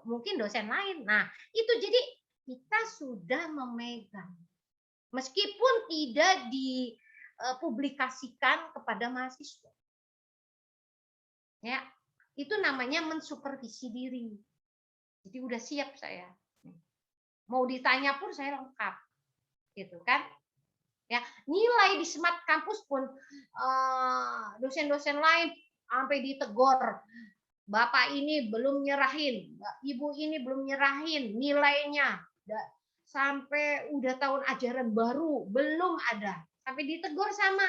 Mungkin dosen lain. Nah, itu jadi kita sudah memegang. Meskipun tidak dipublikasikan kepada mahasiswa. Ya, itu namanya mensupervisi diri. Jadi udah siap saya. Mau ditanya pun saya lengkap. Gitu kan? Ya, nilai di Smart Kampus pun dosen-dosen lain sampai ditegur. Bapak ini belum nyerahin, Ibu ini belum nyerahin nilainya. Sampai udah tahun ajaran baru, belum ada. Sampai ditegur sama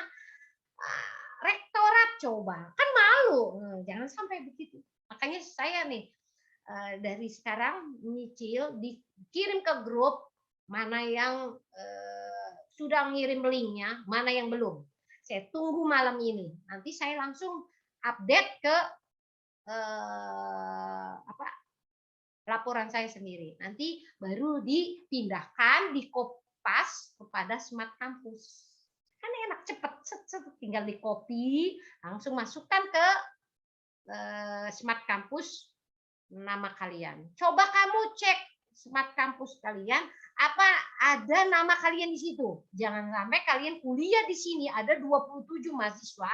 rektorat, coba. Kan malu. Jangan sampai begitu. Makanya saya nih, dari sekarang nyicil, dikirim ke grup, mana yang sudah ngirim linknya, mana yang belum. Saya tunggu malam ini. Nanti saya langsung update ke laporan saya sendiri. Nanti baru dipindahkan, dikopas kepada Smart Campus. Kan enak, cepet, tinggal di copy, langsung masukkan ke Smart Campus nama kalian. Coba kamu cek Smart Campus kalian, apa ada nama kalian di situ. Jangan sampai kalian kuliah di sini ada 27 mahasiswa,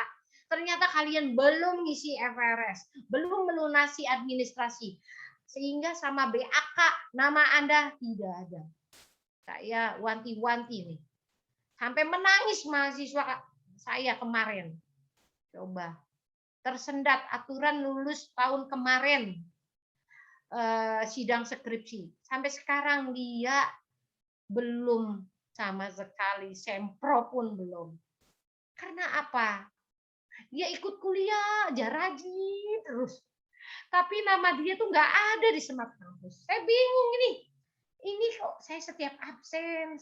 ternyata kalian belum ngisi FRS, belum melunasi administrasi, sehingga sama BAK nama Anda tidak ada. Saya wanti-wanti nih. Sampai menangis mahasiswa saya kemarin. Coba. Tersendat aturan lulus tahun kemarin. Sidang skripsi. Sampai sekarang dia belum sama sekali, sempro pun belum. Karena apa? Dia ikut kuliah aja rajin terus. Tapi nama dia tuh nggak ada di Smart Campus. Saya bingung ini. Ini kok saya setiap absen,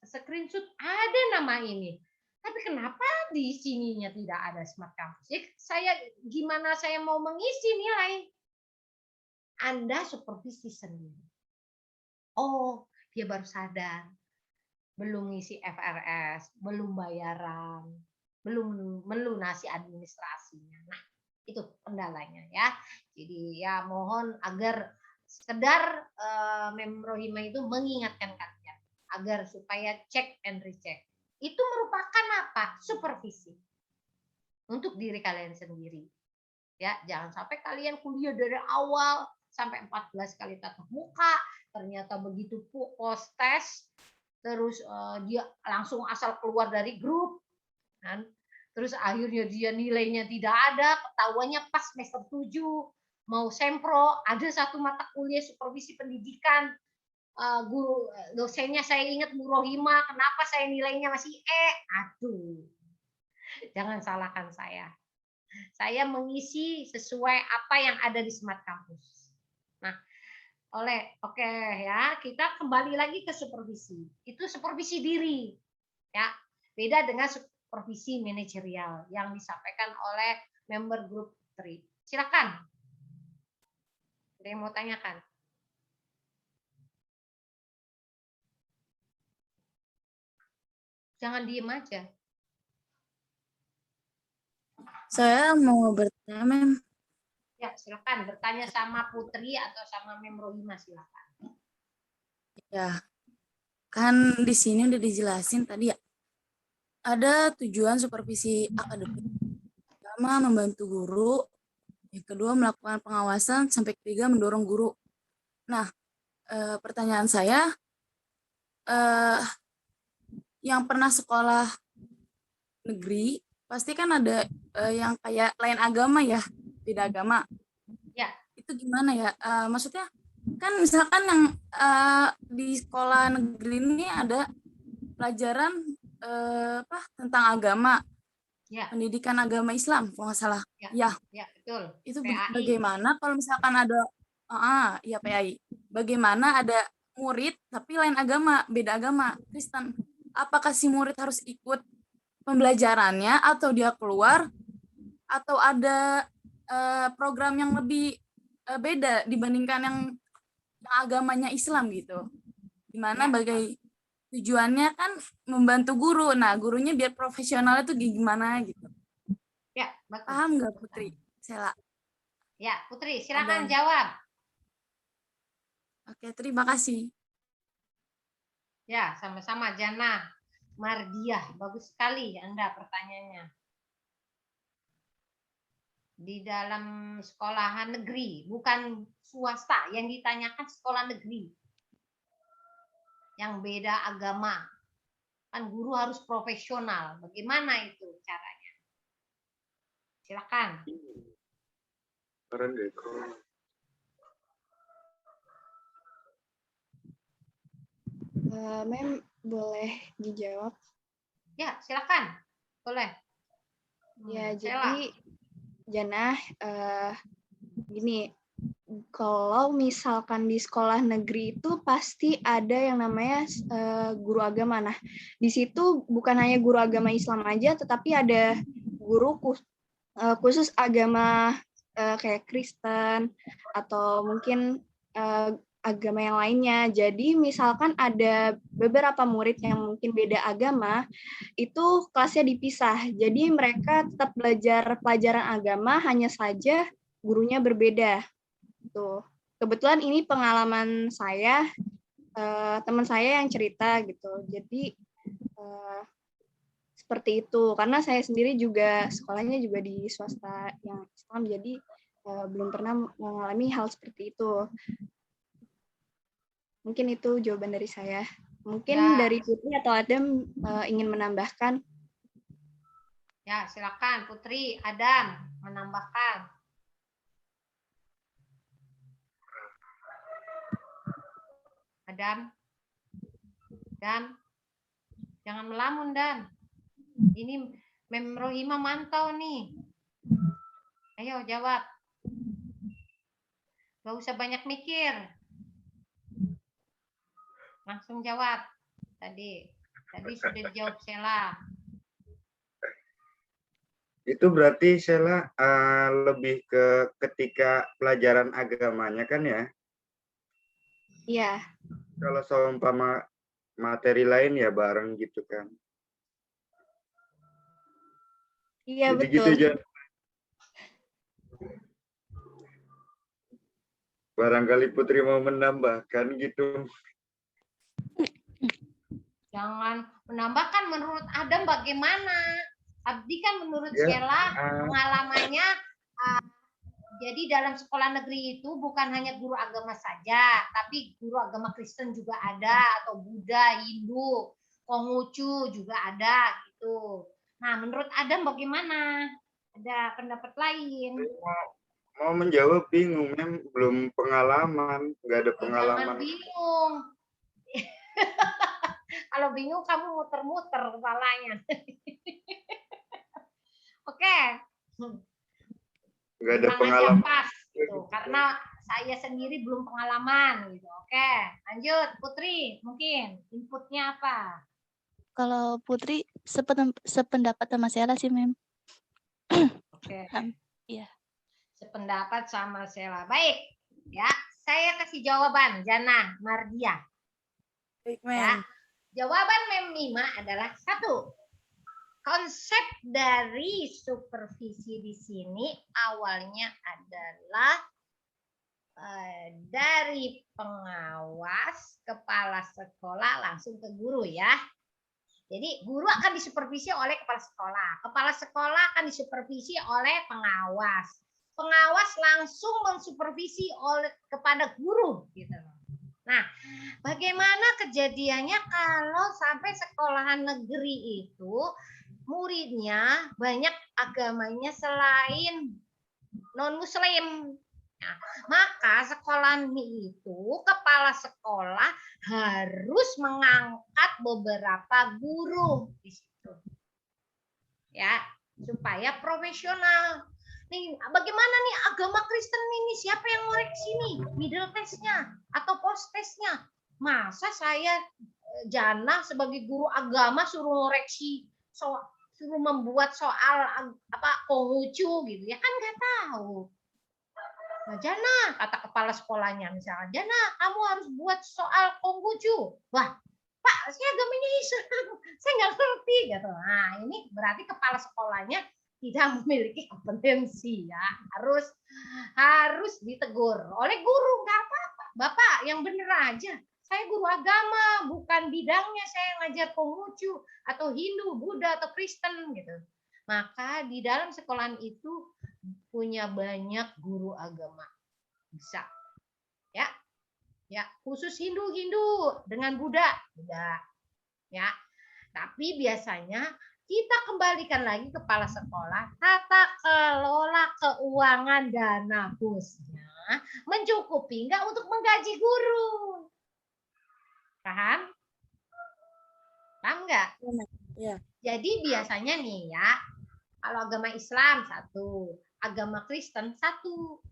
screenshot ada nama ini. Tapi kenapa di sininya tidak ada Smart Campus? Ya, gimana saya mau mengisi nilai? Anda supervisi sendiri. Oh, dia baru sadar. Belum ngisi FRS, belum bayaran, belum melunasi administrasinya. Nah, itu kendalanya ya. Jadi ya mohon agar sekedar Memrohima itu mengingatkan kalian agar supaya cek and recheck. Itu merupakan apa? Supervisi untuk diri kalian sendiri. Ya, jangan sampai kalian kuliah dari awal sampai 14 kali tatap muka, ternyata begitu post tes terus dia langsung asal keluar dari grup kan. Terus akhirnya dia nilainya tidak ada, ketahuannya pas semester 7 mau sempro, ada satu mata kuliah supervisi pendidikan, guru dosennya saya ingat Bu Rohima, kenapa saya nilainya masih E? Aduh, jangan salahkan saya. Saya mengisi sesuai apa yang ada di Smart Campus. Nah, oke ya, kita kembali lagi ke supervisi. Itu supervisi diri, ya. Beda dengan supervisi manajerial yang disampaikan oleh member grup 3. Silakan. Ada yang mau tanyakan? Jangan diem aja. Saya mau bertanya, Mem. Ya, silakan bertanya sama Putri atau sama Memrohima, silakan. Ya, kan di sini udah dijelasin tadi ya. Ada tujuan supervisi akademik. Pertama, membantu guru. Yang kedua, melakukan pengawasan. Sampai ketiga, mendorong guru. Nah, pertanyaan saya, yang pernah sekolah negeri, pasti kan ada yang kayak lain agama ya, beda agama. Ya. Itu gimana ya? Maksudnya, kan misalkan yang di sekolah negeri ini ada pelajaran tentang agama, Ya. pendidikan agama Islam, kalau nggak salah. Ya, betul. Itu PAI. bagaimana kalau misalkan ada, ya PAI. Bagaimana ada murid tapi lain agama, beda agama, Kristen. Apakah si murid harus ikut pembelajarannya atau dia keluar, atau ada program yang lebih beda dibandingkan yang agamanya Islam gitu? Gimana bagai tujuannya kan membantu guru. Nah, gurunya biar profesional itu gimana gitu. Ya, bagus. Paham nggak Putri? Sela. Ya, Putri, silakan jawab. Oke, terima kasih. Ya, sama-sama Jana Mardiah. Bagus sekali Anda pertanyaannya. Di dalam sekolahan negeri, bukan swasta, yang ditanyakan sekolah negeri. Yang beda agama. Kan guru harus profesional. Bagaimana itu caranya? Silakan. Keren deh. Mem, boleh dijawab? Ya, silakan. Boleh. Ya, Sela. jadi Jannah, gini, kalau misalkan di sekolah negeri itu pasti ada yang namanya guru agama. Nah, di situ bukan hanya guru agama Islam aja, tetapi ada guru khusus agama kayak Kristen atau mungkin agama yang lainnya. Jadi misalkan ada beberapa murid yang mungkin beda agama, itu kelasnya dipisah. Jadi mereka tetap belajar pelajaran agama, hanya saja gurunya berbeda. Tuh. Kebetulan ini pengalaman saya, teman saya yang cerita gitu. Jadi seperti itu. Karena saya sendiri juga sekolahnya juga di swasta yang Islam, jadi belum pernah mengalami hal seperti itu. Mungkin itu jawaban dari saya. Mungkin Ya. dari Putri atau Adam ingin menambahkan. Ya, silakan Putri, Adam menambahkan. Adam, jangan melamun, Dan. Ini Mem Rohima mantau nih. Ayo jawab. Gak usah banyak mikir. Langsung jawab. Tadi sudah dijawab Sela. Itu berarti Sela lebih ke ketika pelajaran agamanya kan ya? Iya. Kalau seumpama materi lain ya bareng gitu kan? Iya, Jadi betul. gitu aja. Barangkali Putri mau menambahkan gitu. Jangan menambahkan, menurut Adam bagaimana? Abdi kan menurut Ya, Sela pengalamannya jadi dalam sekolah negeri itu bukan hanya guru agama saja, tapi guru agama Kristen juga ada, atau Buddha, Hindu, Konghucu juga ada gitu. Nah, menurut Adam bagaimana? Ada pendapat lain? Mau menjawab bingung, Mem. Belum pengalaman, nggak ada pengalaman. Jangan bingung. Kalau bingung kamu muter-muter kepalanya. Oke. Nggak ada Tenang pengalaman. aja, pas gitu. Karena saya sendiri belum pengalaman gitu. Oke, lanjut Putri, mungkin inputnya apa? Kalau Putri sependapat sama Sela sih, Mem. Oke. Iya. Sependapat sama Sela. Baik, ya. Saya kasih jawaban, Jana Mardia. Baik, Ya. Mem. Jawaban Mem Mima adalah 1. Konsep dari supervisi di sini awalnya adalah dari pengawas kepala sekolah langsung ke guru ya. Jadi guru akan disupervisi oleh kepala sekolah. Kepala sekolah akan disupervisi oleh pengawas. Pengawas langsung mensupervisi kepada guru gitu. Nah, bagaimana kejadiannya kalau sampai sekolahan negeri itu muridnya banyak agamanya selain non-muslim? Nah, maka sekolah itu kepala sekolah harus mengangkat beberapa guru di situ. Ya, supaya profesional. Nih, bagaimana nih agama Kristen ini? Siapa yang ngoreksi nih? Middle test-nya atau post test-nya? Masa saya Jana sebagai guru agama suruh ngoreksi, suruh membuat soal apa Konghucu gitu ya, kan nggak tahu. Nah, Jana, kata kepala sekolahnya misalnya, Jana, kamu harus buat soal Konghucu. Wah, Pak, saya agamanya Islam, saya nggak ngerti gitu. Nah, ini berarti kepala sekolahnya tidak memiliki kompetensi ya, harus ditegur oleh guru. Nggak apa-apa, Bapak yang bener aja. Saya guru agama, bukan bidangnya saya ngajar Konghucu atau Hindu, Buddha atau Kristen gitu. Maka di dalam sekolahan itu punya banyak guru agama. Bisa. Ya. Ya, khusus Hindu dengan Buddha. Ya. Tapi biasanya kita kembalikan lagi kepala sekolah, tata kelola keuangan dana bosnya mencukupi nggak untuk menggaji guru? Paham? Paham nggak? Iya. Jadi biasanya nih ya, kalau agama Islam satu, agama Kristen satu.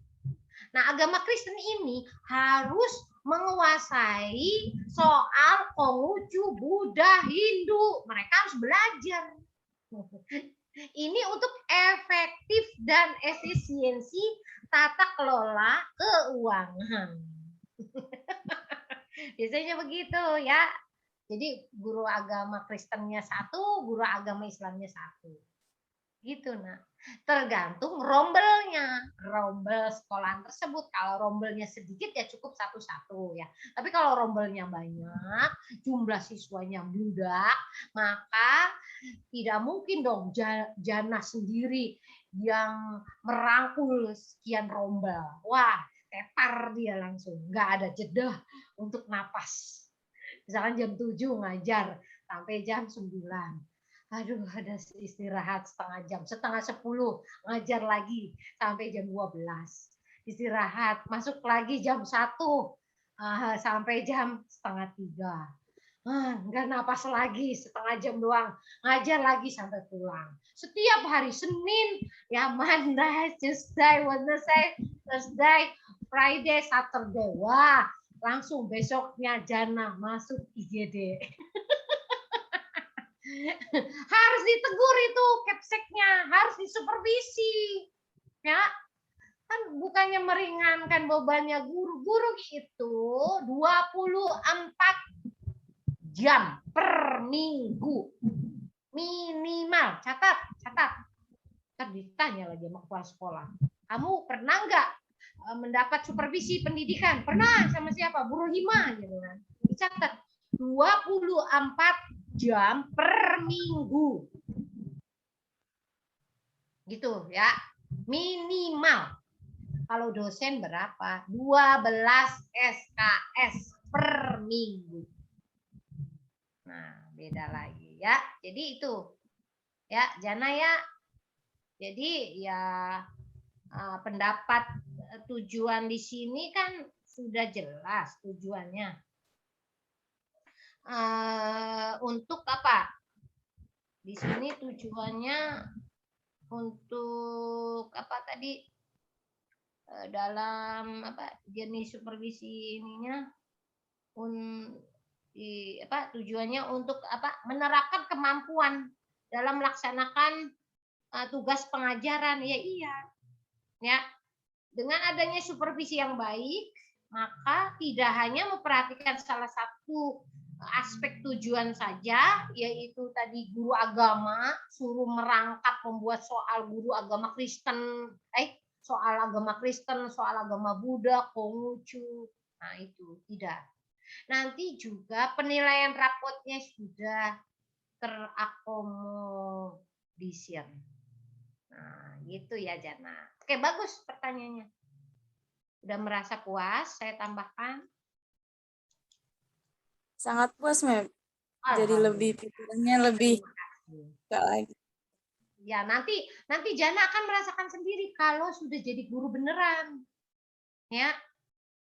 Nah, agama Kristen ini harus menguasai soal Konghucu, Buddha, Hindu. Mereka harus belajar. Ini untuk efektif dan efisiensi tata kelola keuangan. Biasanya begitu ya. Jadi guru agama Kristennya satu, guru agama Islamnya satu. Gitu, nah. Tergantung rombelnya, rombel sekolahan tersebut. Kalau rombelnya sedikit ya cukup satu-satu ya. Tapi kalau rombelnya banyak, jumlah siswanya bludak, maka tidak mungkin dong Jana sendiri yang merangkul sekian rombel. Wah, tepar dia langsung, nggak ada jeda untuk napas. Misalkan jam 7 ngajar sampai jam 9. Aduh, ada istirahat setengah jam, setengah 10 ngajar lagi sampai jam 12. Istirahat, masuk lagi jam 1 sampai jam setengah 3. Enggak napas lagi, setengah jam doang, ngajar lagi sampai pulang. Setiap hari Senin, ya Monday, Tuesday, Wednesday, Thursday, Friday, Saturday. Wah, langsung besoknya Jana masuk IGD. Harus ditegur itu kepseknya, harus disupervisi. Ya. Kan bukannya meringankan bebannya guru. Guru itu 24 jam per minggu. Minimal. Catat. Ntar ditanya lagi sama kepala sekolah. Kamu pernah nggak mendapat supervisi pendidikan? Pernah, sama siapa? Guru Hima gitu kan. Dicatat 24 jam per minggu. Gitu ya. Minimal. Kalau dosen berapa? 12 SKS per minggu. Nah, beda lagi ya. Jadi itu. Ya, Jana ya. Jadi ya pendapat tujuan di sini kan sudah jelas tujuannya. Untuk apa? Di sini tujuannya untuk apa tadi? Dalam apa jenis supervisi ininya tujuannya untuk apa? Menerapkan kemampuan dalam melaksanakan tugas pengajaran. Ya iya. Ya. Dengan adanya supervisi yang baik, maka tidak hanya memperhatikan salah satu aspek tujuan saja, yaitu tadi guru agama suruh merangkap membuat soal guru agama Kristen, soal agama Kristen, soal agama Buddha, Konghucu. Nah, itu tidak. Nanti juga penilaian rapotnya sudah terakomodisir. Nah, gitu ya Jana. Oke, bagus pertanyaannya. Udah merasa puas? Saya tambahkan. Sangat puas, Mem. Jadi lebih pikirannya lebih enggak lagi. Ya, nanti Jana akan merasakan sendiri kalau sudah jadi guru beneran. Ya.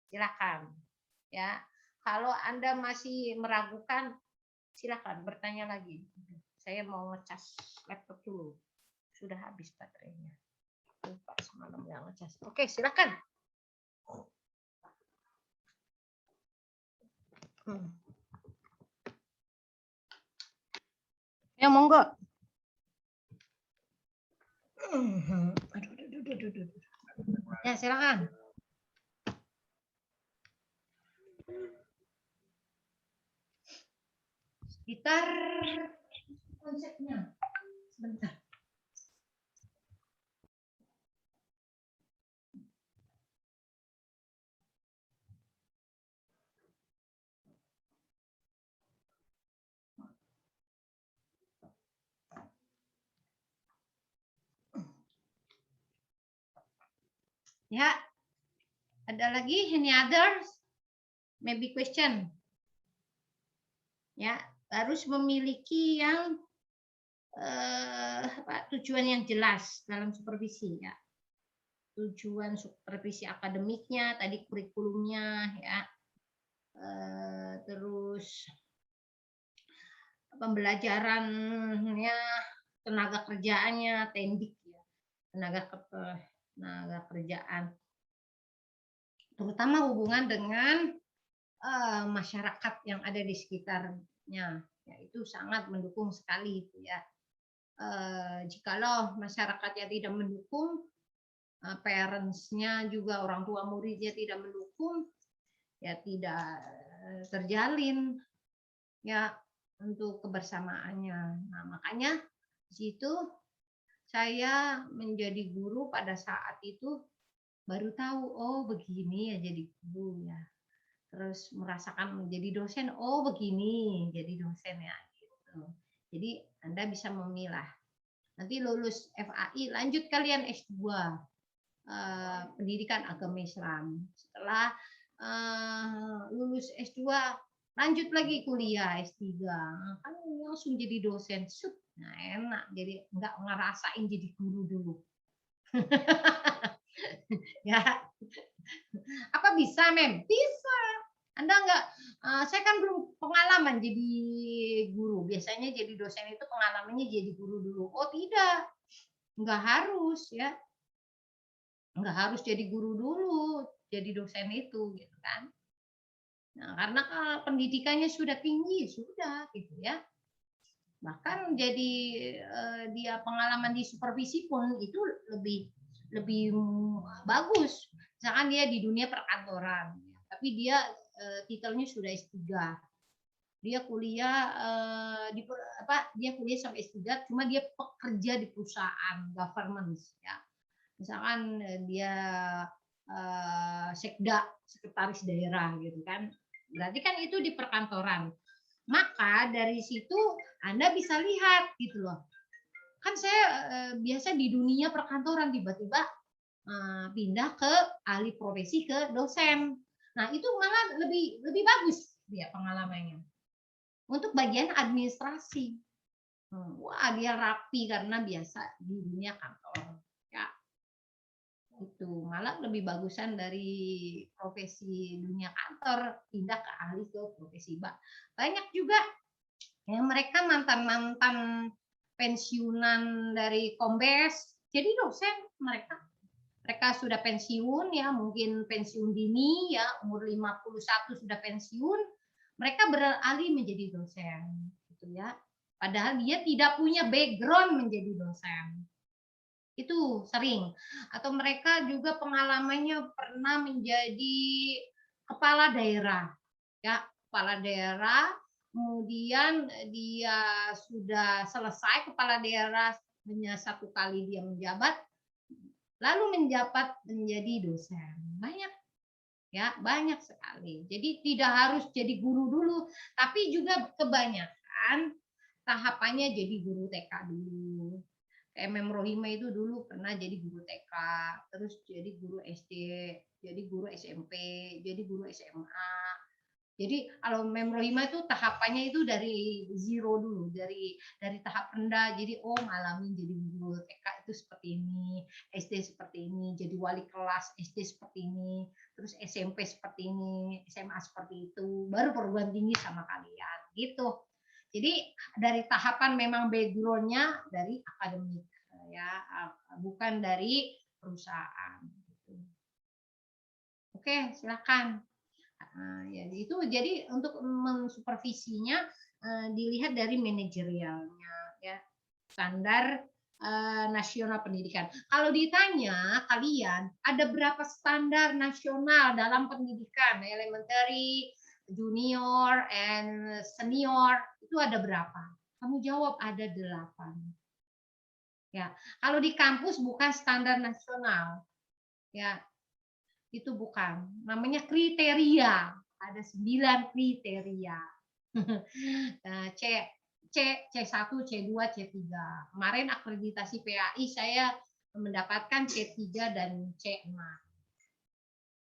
Silakan. Ya. Kalau Anda masih meragukan, silakan bertanya lagi. Saya mau ngecas laptop dulu. Sudah habis baterainya. Lupa semalam nggak ngecas. Oke, silakan. Ya, monggo. Aduh. Ya, silakan. Sekitar konsepnya. Sebentar. Ya, ada lagi any others? Maybe question. Ya, harus memiliki yang tujuan yang jelas dalam supervisi ya. Tujuan supervisi akademiknya, tadi kurikulumnya ya. Terus pembelajarannya, tenaga kerjaannya, tendik ya. Tenaga kerjaan. Terutama hubungan dengan masyarakat yang ada di sekitarnya. Ya, itu sangat mendukung sekali itu ya. Jikalau masyarakatnya tidak mendukung, parents-nya juga, orang tua muridnya tidak mendukung, ya tidak terjalin ya untuk kebersamaannya. Nah, makanya di situ saya menjadi guru pada saat itu baru tahu, oh begini ya jadi guru ya. Terus merasakan menjadi dosen, oh begini jadi dosen ya gitu. Jadi Anda bisa memilah. Nanti lulus FAI, lanjut kalian S2 pendidikan agama Islam. Setelah lulus S2, lanjut lagi kuliah S3. Kan langsung jadi dosen. Nah, enak. Jadi nggak ngerasain jadi guru dulu. Ya. Apa bisa, Mem? Bisa. Anda nggak, saya kan belum pengalaman jadi guru. Biasanya jadi dosen itu pengalamannya jadi guru dulu. Oh tidak, nggak harus ya. Nggak harus jadi guru dulu, jadi dosen itu, gitu kan. Nah, karena pendidikannya sudah tinggi, sudah gitu ya. Bahkan jadi dia pengalaman di supervisi pun itu lebih bagus. Misalkan dia di dunia perkantoran, tapi dia titelnya sudah S3. Dia kuliah dia kuliah sampai S3, cuma dia pekerja di perusahaan government ya. Misalkan dia sekda, sekretaris daerah gitu kan. Berarti kan itu di perkantoran. Maka dari situ Anda bisa lihat gitu loh. Kan saya biasa di dunia perkantoran, tiba-tiba pindah ke ahli profesi ke dosen. Nah, itu malah lebih bagus dia pengalamannya. Untuk bagian administrasi. Wah, dia rapi karena biasa di dunia kantor. Ya. Itu malah lebih bagusan dari profesi dunia kantor pindah ke ahli ke profesi banyak juga yang mereka mantan pensiunan dari Kombes jadi dosen. Mereka sudah pensiun ya, mungkin pensiun dini ya, umur 51 sudah pensiun, mereka beralih menjadi dosen gitu ya, padahal dia tidak punya background menjadi dosen. Itu sering. Atau mereka juga pengalamannya pernah menjadi kepala daerah. Ya, kepala daerah, kemudian dia sudah selesai kepala daerah, hanya 1 kali dia menjabat, lalu menjabat menjadi dosen. Banyak. Ya, banyak sekali. Jadi tidak harus jadi guru dulu, tapi juga kebanyakan tahapannya jadi guru TK dulu. Mem Rohima itu dulu pernah jadi guru TK, terus jadi guru SD, jadi guru SMP, jadi guru SMA. Jadi kalau Mem Rohima itu tahapannya itu dari zero dulu, dari tahap rendah. Jadi ngalamin jadi guru TK itu seperti ini, SD seperti ini, jadi wali kelas SD seperti ini, terus SMP seperti ini, SMA seperti itu, baru perguruan tinggi sama kalian, gitu. Jadi dari tahapan memang background-nya dari akademik ya, bukan dari perusahaan. Oke, silakan. Ya, itu jadi untuk mensupervisinya dilihat dari manajerialnya ya, standar nasional pendidikan. Kalau ditanya kalian ada berapa standar nasional dalam pendidikan elementary, junior, and senior, itu ada berapa? Kamu jawab ada 8. Ya, kalau di kampus bukan standar nasional. Ya, itu bukan. Namanya kriteria. Ada 9 kriteria. C1, C2, C3. Kemarin akreditasi PAI saya mendapatkan C3 dan C6.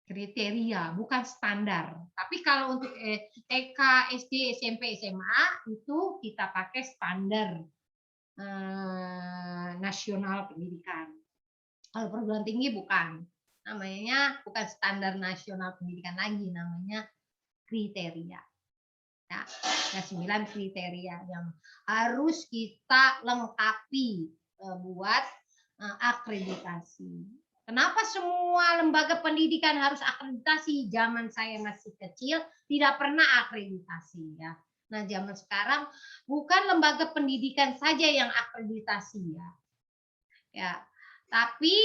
Kriteria, bukan standar. Tapi kalau untuk TK, SD, SMP, SMA itu kita pakai standar. nasional pendidikan. Kalau perguruan tinggi bukan. Namanya bukan standar nasional pendidikan lagi, namanya kriteria. Ya, ada 9 kriteria yang harus kita lengkapi buat akreditasi. Kenapa semua lembaga pendidikan harus akreditasi? Zaman saya masih kecil tidak pernah akreditasi ya. Nah, zaman sekarang bukan lembaga pendidikan saja yang akreditasi ya. Ya, tapi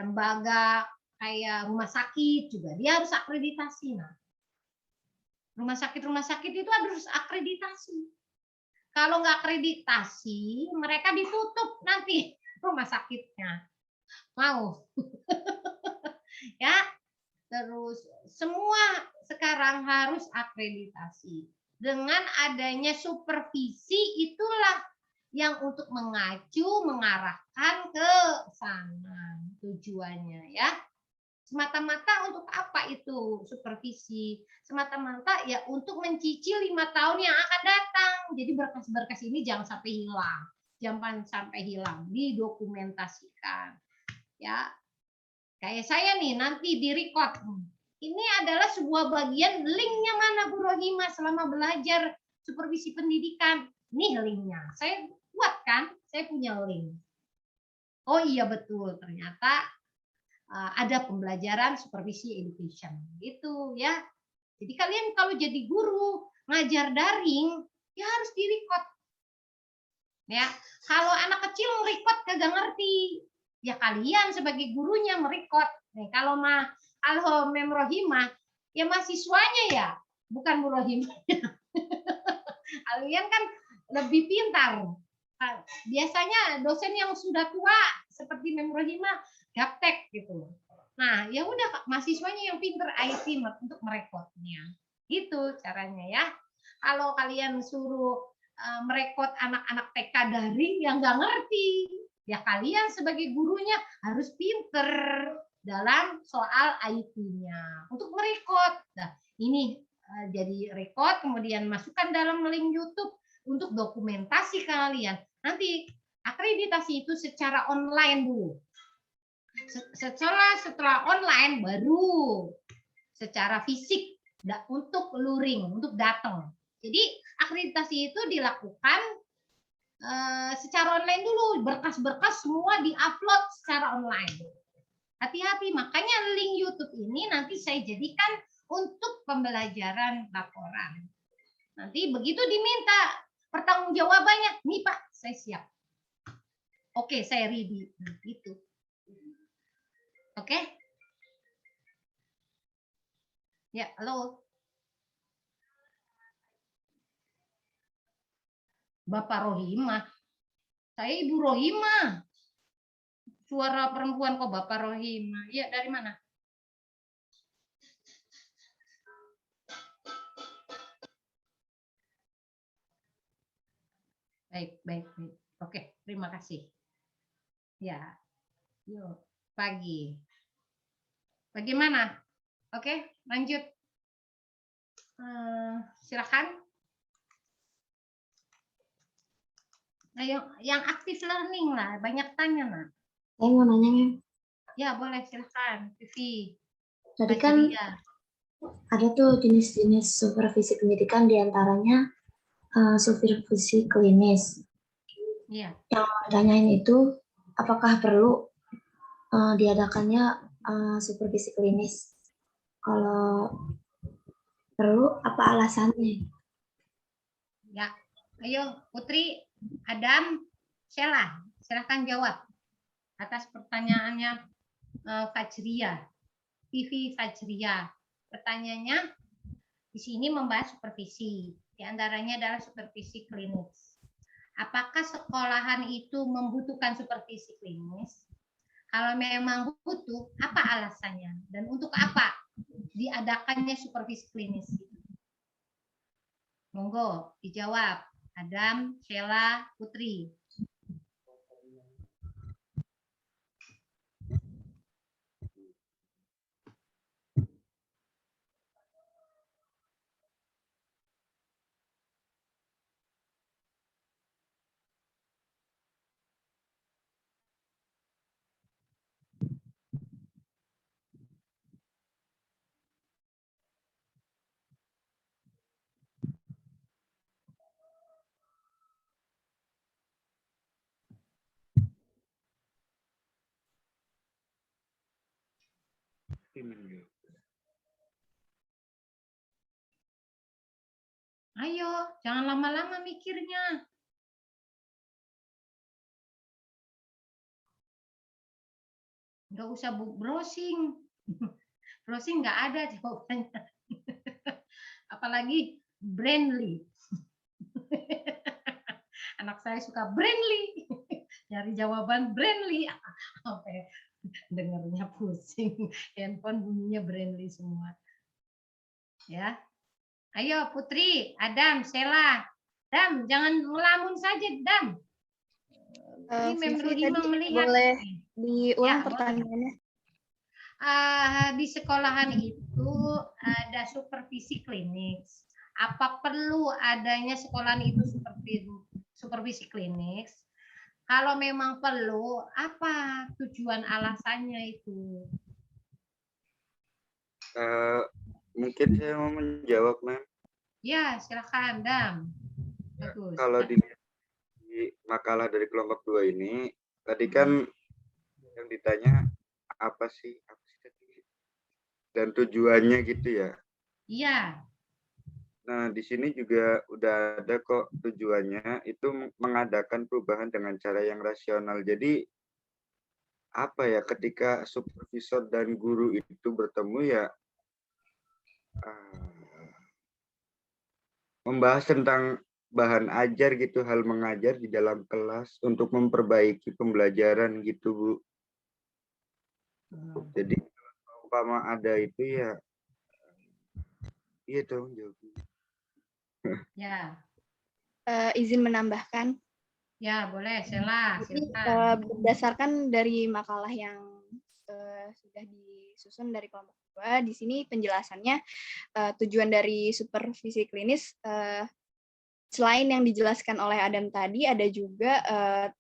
lembaga kayak rumah sakit juga dia harus akreditasi. Nah, rumah sakit itu harus akreditasi. Kalau nggak akreditasi, mereka ditutup nanti rumah sakitnya. Mau. Ya, terus semua sekarang harus akreditasi. Dengan adanya supervisi itulah yang untuk mengarahkan ke sana tujuannya ya. Semata-mata untuk apa itu supervisi? Semata-mata ya untuk mencicil 5 tahun yang akan datang. Jadi berkas-berkas ini jangan sampai hilang. Jangan sampai hilang, didokumentasikan. Ya. Kayak saya nih nanti di record. Ini adalah sebuah bagian linknya mana Bu Rohima selama belajar supervisi pendidikan. Nih linknya. Saya buat kan, saya punya link. Oh iya betul, ternyata ada pembelajaran supervisi education gitu ya. Jadi kalian kalau jadi guru ngajar daring ya harus di-record. Ya, kalau anak kecil record kagak ngerti, ya kalian sebagai gurunya merecord. Nih, kalau Mem Rohimah ya mahasiswanya ya, bukan Bu Rohimah. Kalian kan lebih pintar. Biasanya dosen yang sudah tua seperti Mem Rohimah gaptek gitu. Nah, ya udah mahasiswanya yang pinter IT untuk merekodnya. Gitu caranya ya. Kalau kalian suruh merekod anak-anak TK daring yang nggak ngerti, ya kalian sebagai gurunya harus pinter dalam soal IT-nya untuk merekod. Nah, ini jadi rekod kemudian masukkan dalam link YouTube untuk dokumentasi kalian. Nanti akreditasi itu secara online dulu. Setelah online baru secara fisik untuk luring, untuk datang. Jadi akreditasi itu dilakukan secara online dulu, berkas-berkas semua diupload secara online. Hati-hati, makanya link YouTube ini nanti saya jadikan untuk pembelajaran laporan. Nanti begitu diminta pertanggungjawabannya, nih Pak, saya siap. Oke, saya ready. Nah, gitu. Oke? Ya, halo. Bapak Rohimah. Saya Ibu Rohimah. Suara perempuan kok Bapak Rohimah. Ya, dari mana? Baik. Oke, terima kasih. Ya, yuk, pagi. Bagaimana? Oke, lanjut. Silakan. Nah, yang aktif learning lah, banyak tanya nah. Saya mau nanya, Mem. Ya, boleh silakan. Vivi. Tadi kan ada tuh jenis-jenis supervisi pendidikan, diantaranya supervisi klinis. Iya. Yang mau tanyain itu, apakah perlu diadakannya supervisi klinis? Kalau perlu, apa alasannya? Ya, ayo Putri, Adam, Sheila, silakan jawab atas pertanyaannya Fajria, Vivi Fajria. Pertanyaannya di sini membahas supervisi, di antaranya adalah supervisi klinis. Apakah sekolahan itu membutuhkan supervisi klinis? Kalau memang butuh, apa alasannya? Dan untuk apa diadakannya supervisi klinis? Monggo dijawab. Adam, Sheila, Putri. Ayo, jangan lama-lama mikirnya. Nggak usah browsing. Browsing nggak ada jawabannya. Apalagi Brandly. Anak saya suka Brandly. Nyari jawaban Brandly. Sampai dengernya pusing. Handphone bunyinya Brandly semua. Ya. Ayo Putri, Adam, Sheila. Dam, jangan ngelamun saja, Dam. Ini memang Vivi, Imam tadi melihat. boleh nih. diulang Ya, pertanyaannya? Di sekolahan itu ada supervisi klinis. Apa perlu adanya sekolahan itu supervisi klinis? Kalau memang perlu, apa tujuan alasannya itu? Mungkin saya mau menjawab, Mem. Ya, silakan, Dam. Bagus. Kalau di makalah dari kelompok 2 ini, tadi kan yang ditanya apa sih tadi? Dan tujuannya gitu ya. Iya. Nah, di sini juga udah ada kok tujuannya itu mengadakan perubahan dengan cara yang rasional. Jadi apa ya, ketika supervisor dan guru itu bertemu ya membahas tentang bahan ajar gitu, hal mengajar di dalam kelas untuk memperbaiki pembelajaran gitu, Bu. Jadi kalau umpama ada itu ya iya dong jawabnya. Ya. Izin menambahkan. Ya, boleh, Sheila, Jadi, silakan. berdasarkan dari makalah yang sudah disusun dari kelompok 2, di sini penjelasannya tujuan dari supervisi klinis selain yang dijelaskan oleh Adam tadi, ada juga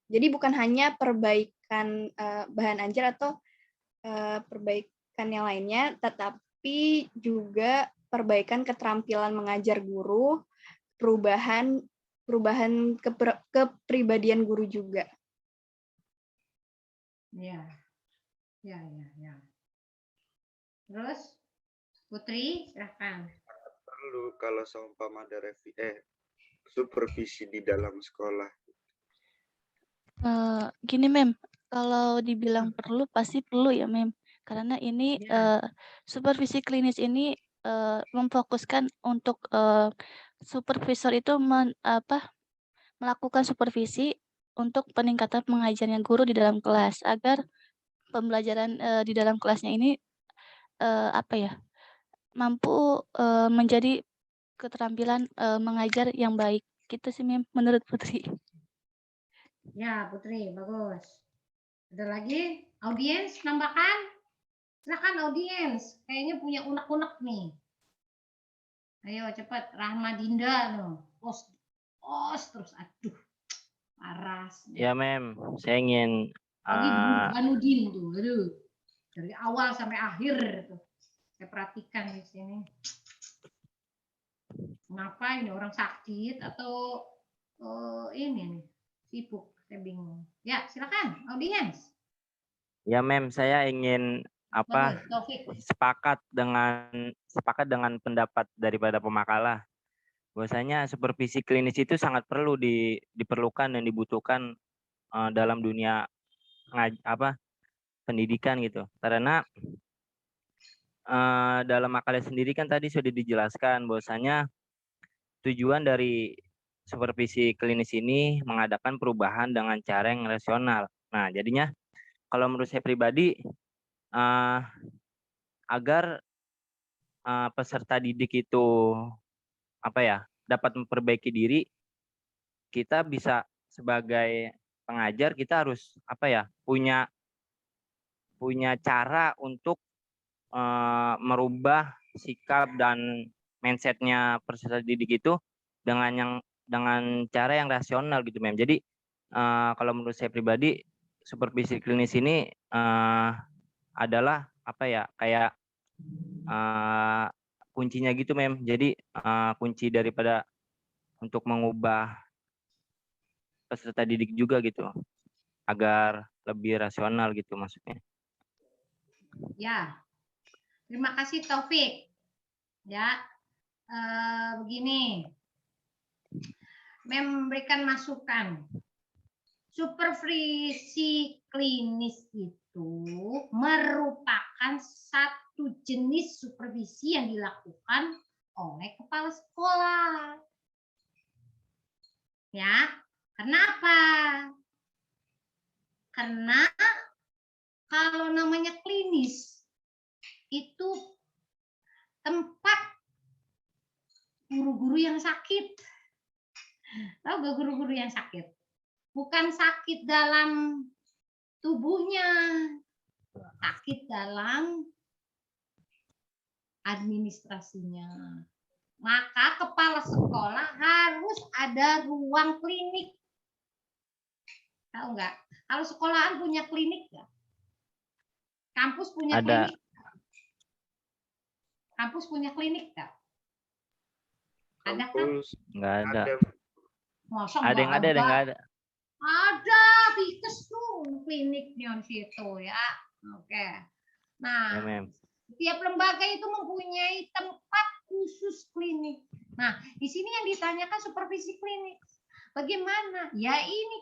jadi bukan hanya perbaikan bahan ajar atau perbaikan yang lainnya, tetapi juga perbaikan keterampilan mengajar guru, perubahan kepribadian guru juga. Ya. Terus, Putri, silakan. Perlu kalau seumpama ada supervisi di dalam sekolah. Gini, Mem, kalau dibilang perlu, pasti perlu ya, Mem. Karena ini supervisi klinis ini memfokuskan untuk supervisor itu melakukan supervisi untuk peningkatan pengajarnya guru di dalam kelas agar pembelajaran di dalam kelasnya ini mampu menjadi keterampilan mengajar yang baik. Gitu sih, Mem, menurut Putri. Ya, Putri, bagus. Ada lagi? Audiens, nambahkan? Silakan audiens. Kayaknya punya unek-unek nih. Ayo cepat, Rahma Dinda loh. Os terus, aduh. Paras. Ya, Mem, saya ingin Lagi Banudin tuh, aduh. Dari awal sampai akhir tuh. Saya perhatikan di sini. Kenapa ini orang sakit atau ini nih sibuk? Saya bingung. Ya, silakan audiens. ya, Mem, saya ingin Bagus, Taufik. sepakat dengan pendapat daripada pemakalah. Bahwasanya supervisi klinis itu sangat perlu diperlukan dan dibutuhkan dalam dunia pendidikan gitu. Karena dalam makalah sendiri kan tadi sudah dijelaskan bahwasanya tujuan dari supervisi klinis ini mengadakan perubahan dengan cara yang rasional. Nah, jadinya kalau menurut saya pribadi agar peserta didik itu dapat memperbaiki diri, kita bisa sebagai pengajar kita harus punya cara untuk merubah sikap dan mindsetnya peserta didik itu dengan cara yang rasional gitu, Mem. Jadi kalau menurut saya pribadi supervisi klinis ini adalah kayak kuncinya gitu, Mem. Jadi kunci daripada untuk mengubah peserta didik juga gitu agar lebih rasional gitu maksudnya. Ya. Terima kasih Taufik. Ya, begini, memberikan masukan. Supervisi klinis itu merupakan satu jenis supervisi yang dilakukan oleh kepala sekolah. Ya, kenapa? Karena kalau namanya klinis itu tempat guru-guru yang sakit. Tahu gak guru-guru yang sakit? Bukan sakit dalam tubuhnya, sakit dalam administrasinya. Maka kepala sekolah harus ada ruang klinik. Tahu nggak? Kalau sekolahan punya klinik nggak? Kampus punya Ada. klinik? Kampus punya klinik nggak? Ada kan? Nggak ada. Masa Ada yang nggak ada yang nggak ada. Ada, Bikes tuh kliniknya di situ ya. Oke. Nah, Ya, Mem. setiap lembaga itu mempunyai tempat khusus klinik. Nah, di sini yang ditanyakan supervisi klinik. Bagaimana? Ya ini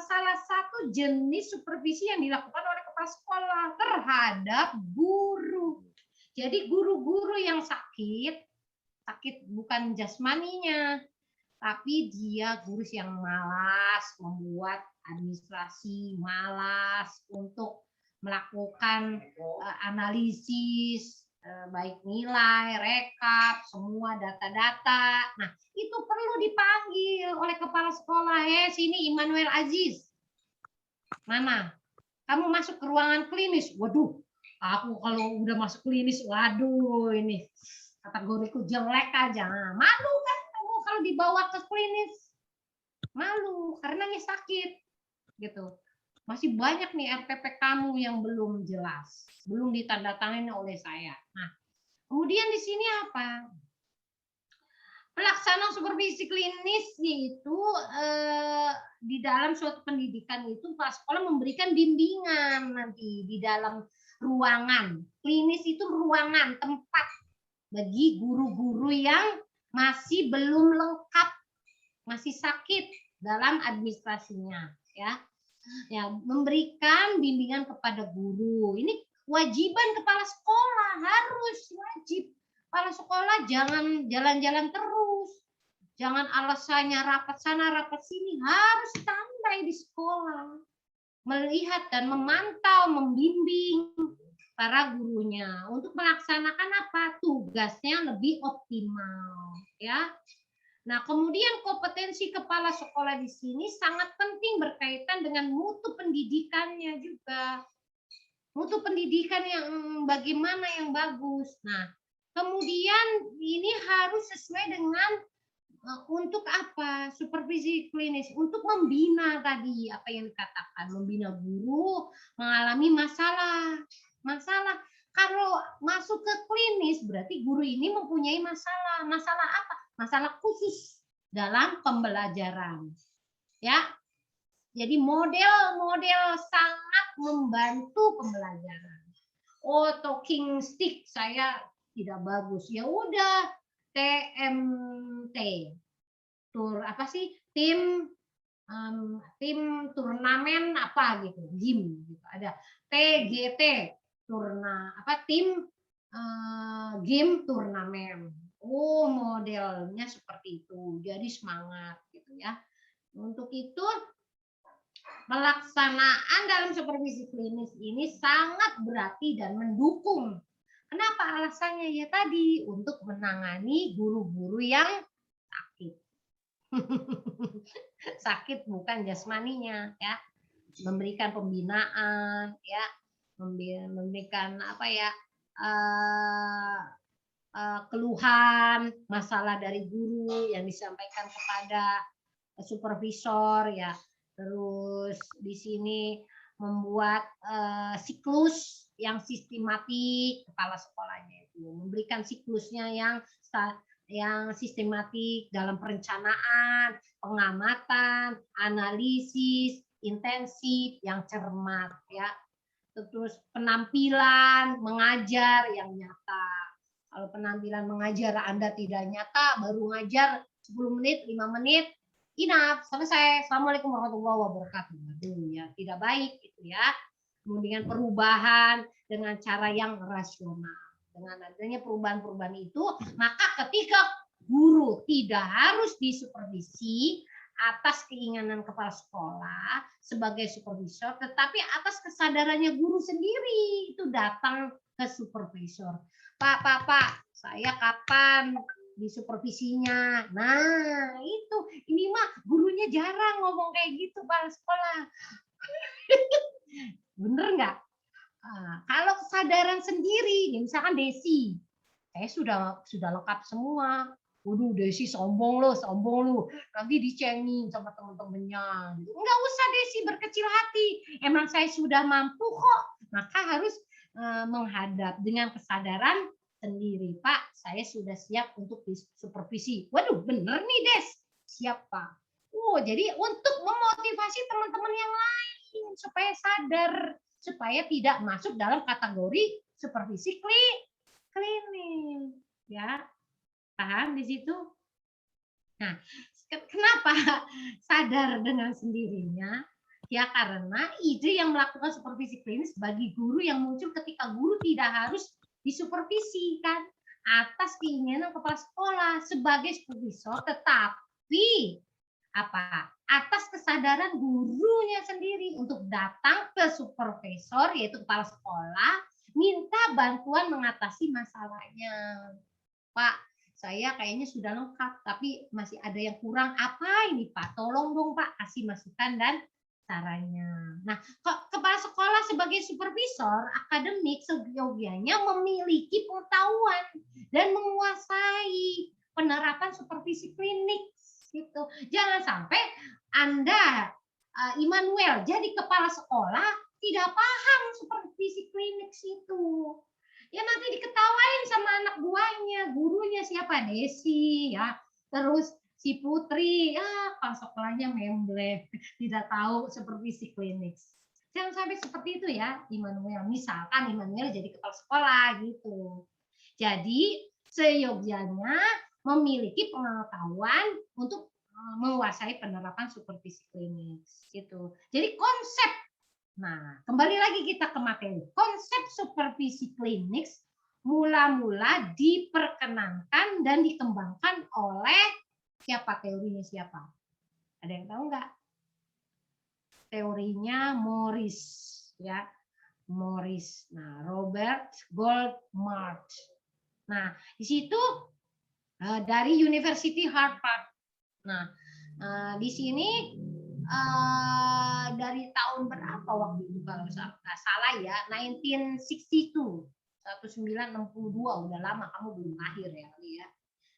salah satu jenis supervisi yang dilakukan oleh kepala sekolah terhadap guru. Jadi guru-guru yang sakit bukan jasmaninya, tapi dia guru yang malas membuat administrasi, malas untuk melakukan analisis, baik nilai, rekap, semua data-data. Nah, itu perlu dipanggil oleh kepala sekolah. Sini Immanuel Aziz. Mana? Kamu masuk ke ruangan klinis. Waduh, aku kalau udah masuk klinis, waduh ini kategoriku jelek aja. Malu kan kamu kalau dibawa ke klinis. Malu karena ini sakit. Gitu. Masih banyak nih RPP kamu yang belum jelas, belum ditandatangani oleh saya. Nah, kemudian di sini apa? Pelaksanaan supervisi klinis itu di dalam suatu pendidikan itu kepala sekolah memberikan bimbingan nanti di dalam ruangan. Klinis itu ruangan, tempat bagi guru-guru yang masih belum lengkap, masih sakit dalam administrasinya, ya. Ya, memberikan bimbingan kepada guru. Ini kewajiban kepala sekolah, harus wajib. Kepala sekolah jangan jalan-jalan terus. Jangan alasannya rapat sana, rapat sini. Harus standby di sekolah. Melihat dan memantau, membimbing para gurunya untuk melaksanakan apa? Tugasnya lebih optimal, ya. Nah, kemudian kompetensi kepala sekolah di sini sangat penting berkaitan dengan mutu pendidikannya juga. Mutu pendidikan yang bagaimana yang bagus. Nah, kemudian ini harus sesuai dengan untuk apa? Supervisi klinis, untuk membina tadi apa yang dikatakan, membina guru mengalami masalah. Kalau masuk ke klinis berarti guru ini mempunyai masalah. Masalah apa? Masalah khusus dalam pembelajaran. Ya. Jadi model-model sangat membantu pembelajaran. Oh, talking stick saya tidak bagus. Ya udah TMT. Apa sih? Tim turnamen apa gitu. Gym gitu. Ada TGT. Tim game turnamen. Oh, modelnya seperti itu. Jadi semangat gitu ya. Untuk itu pelaksanaan dalam supervisi klinis ini sangat berarti dan mendukung. Kenapa alasannya? Ya tadi untuk menangani guru-guru yang sakit. Sakit bukan jasmaninya, ya. Memberikan pembinaan, ya. Memberikan apa ya? Keluhan, masalah dari guru yang disampaikan kepada supervisor, ya. Terus di sini membuat siklus yang sistematik kepala sekolahnya itu, memberikan siklusnya yang sistematik dalam perencanaan, pengamatan, analisis, intensif, yang cermat, ya. terus penampilan mengajar yang nyata. Kalau penampilan mengajar Anda tidak nyata, baru ngajar 10 menit, 5 menit, enough, selesai. Assalamualaikum warahmatullahi wabarakatuh. Aduh, ya tidak baik gitu ya. Kemudian perubahan dengan cara yang rasional. Dengan adanya perubahan-perubahan itu, maka ketika guru tidak harus disupervisi atas keinginan kepala sekolah sebagai supervisor, tetapi atas kesadarannya guru sendiri itu datang ke supervisor. Pak, saya kapan disupervisinya? Nah, itu. Ini mah gurunya jarang ngomong kayak gitu, kepala sekolah. Bener nggak? Kalau kesadaran sendiri, misalkan Desi, saya sudah lengkap semua. Waduh, Desi sombong lo, nanti dicengin sama teman-temannya. Enggak usah Desi berkecil hati. Emang saya sudah mampu kok. Maka harus menghadap dengan kesadaran sendiri. Pak, saya sudah siap untuk disupervisi. Waduh, bener nih Des. Siap Pak. Jadi untuk memotivasi teman-teman yang lain supaya sadar, supaya tidak masuk dalam kategori supervisi klinis. Ya. Paham di situ? Nah, kenapa sadar dengan sendirinya? Ya karena ide yang melakukan supervisi klinis bagi guru yang muncul ketika guru tidak harus disupervisi kan atas keinginan kepala sekolah sebagai supervisor, tetapi atas kesadaran gurunya sendiri untuk datang ke supervisor yaitu kepala sekolah minta bantuan mengatasi masalahnya. Pak, saya kayaknya sudah lengkap, tapi masih ada yang kurang. Apa ini Pak? Tolong dong Pak, kasih masukan dan caranya. Nah, kepala sekolah sebagai supervisor akademik seyogianya memiliki pengetahuan dan menguasai penerapan supervisi klinik. Gitu. Jangan sampai Anda, Immanuel, jadi kepala sekolah tidak paham supervisi klinik itu. Ya nanti diketawain sama anak buahnya, gurunya siapa? Desi ya, terus si Putri, ya kepala sekolahnya membleh, tidak tahu supervisi klinik. Jangan sampai seperti itu ya, Immanuel. Misalkan Immanuel jadi kepala sekolah gitu. Jadi seyogianya memiliki pengetahuan untuk menguasai penerapan supervisi klinis gitu. Jadi konsep. Nah, kembali lagi kita ke materi. Konsep supervisi klinis mula-mula diperkenankan dan dikembangkan oleh siapa? Teorinya siapa? Ada yang tahu nggak? Teorinya Morris, ya. Morris. Nah, Robert Goldmark. Nah, di situ dari University Harvard. Nah, di sini dari tahun berapa waktu itu kalau nggak salah ya, 1962, 1962, udah lama kamu belum lahir ya.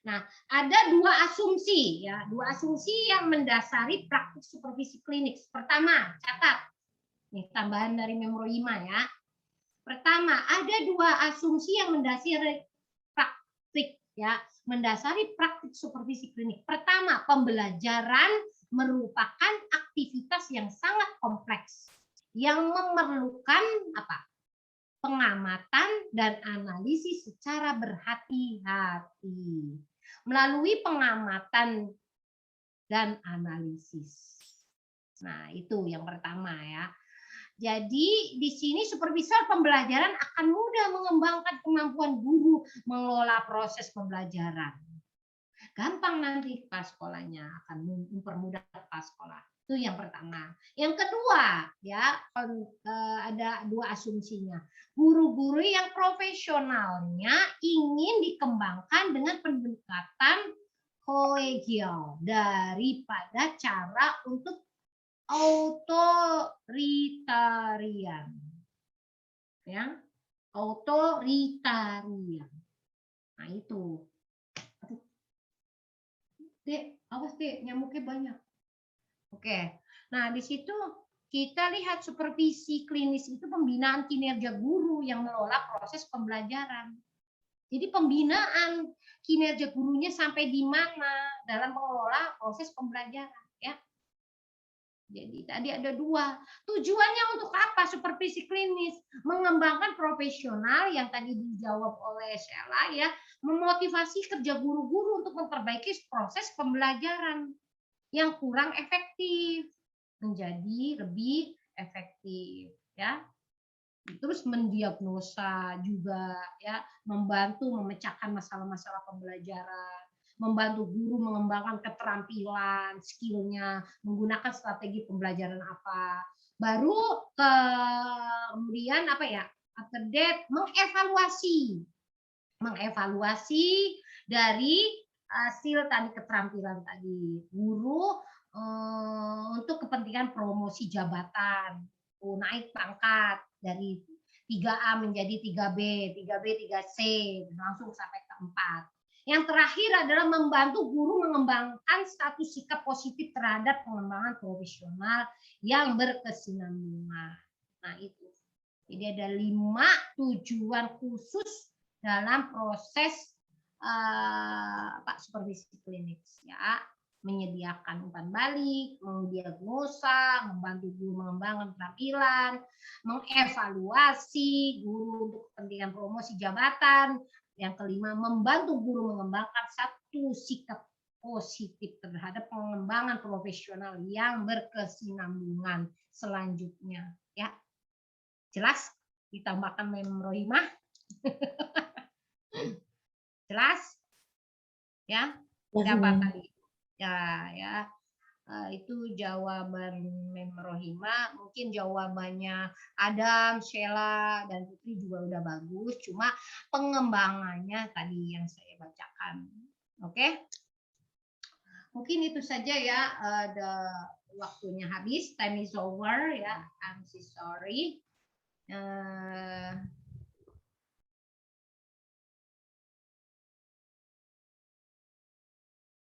Nah, ada dua asumsi ya, yang mendasari praktik supervisi klinik. Pertama, catat. Nih tambahan dari Memori 5 ya. Pertama, ada dua asumsi yang mendasari praktik ya, mendasari praktik supervisi klinik. Pertama, pembelajaran merupakan aktivitas yang sangat kompleks yang memerlukan pengamatan dan analisis secara berhati-hati. Melalui pengamatan dan analisis. Nah, itu yang pertama ya. Jadi di sini supervisor pembelajaran akan mudah mengembangkan kemampuan guru mengelola proses pembelajaran. Gampang nanti pas sekolahnya, akan mempermudah pas sekolah. Itu yang pertama. Yang kedua, ya ada dua asumsinya. Guru-guru yang profesionalnya ingin dikembangkan dengan pendekatan kolegial daripada cara untuk otoritarian. Ya, otoritarian. Nah, itu. Dek, awas Dek, nyamuknya banyak. Oke. Nah, di situ kita lihat supervisi klinis itu pembinaan kinerja guru yang mengelola proses pembelajaran. Jadi pembinaan kinerja gurunya sampai di mana dalam mengelola proses pembelajaran, ya. Jadi tadi ada 2. Tujuannya untuk apa supervisi klinis? Mengembangkan profesional yang tadi dijawab oleh Sheila ya, memotivasi kerja guru-guru untuk memperbaiki proses pembelajaran yang kurang efektif menjadi lebih efektif ya. Terus mendiagnosa juga ya, membantu memecahkan masalah-masalah pembelajaran, membantu guru mengembangkan keterampilan, skillnya, menggunakan strategi pembelajaran apa. Baru kemudian apa ya? After that mengevaluasi dari hasil tadi keterampilan tadi guru untuk kepentingan promosi jabatan, naik pangkat dari 3A menjadi 3B, 3C, langsung sampai ke 4. Yang terakhir adalah membantu guru mengembangkan status sikap positif terhadap pengembangan profesional yang berkesinambungan. Nah itu. Jadi ada 5 tujuan khusus dalam proses supervisi klinis ya. Menyediakan umpan balik, mendiagnosa, membantu guru mengembangkan keterampilan, mengevaluasi guru untuk kepentingan promosi jabatan. Yang kelima, membantu guru mengembangkan satu sikap positif terhadap pengembangan profesional yang berkesinambungan selanjutnya. Ya, jelas? Ditambahkan memrohimah. Jelas? Ya, siapa tadi? Ya, itu jawaban memrohimah. Mungkin jawabannya Adam, Sheila, dan Putri juga udah bagus. Cuma pengembangannya tadi yang saya bacakan. Oke? Mungkin itu saja ya. Waktunya habis. Time is over ya. I'm so sorry.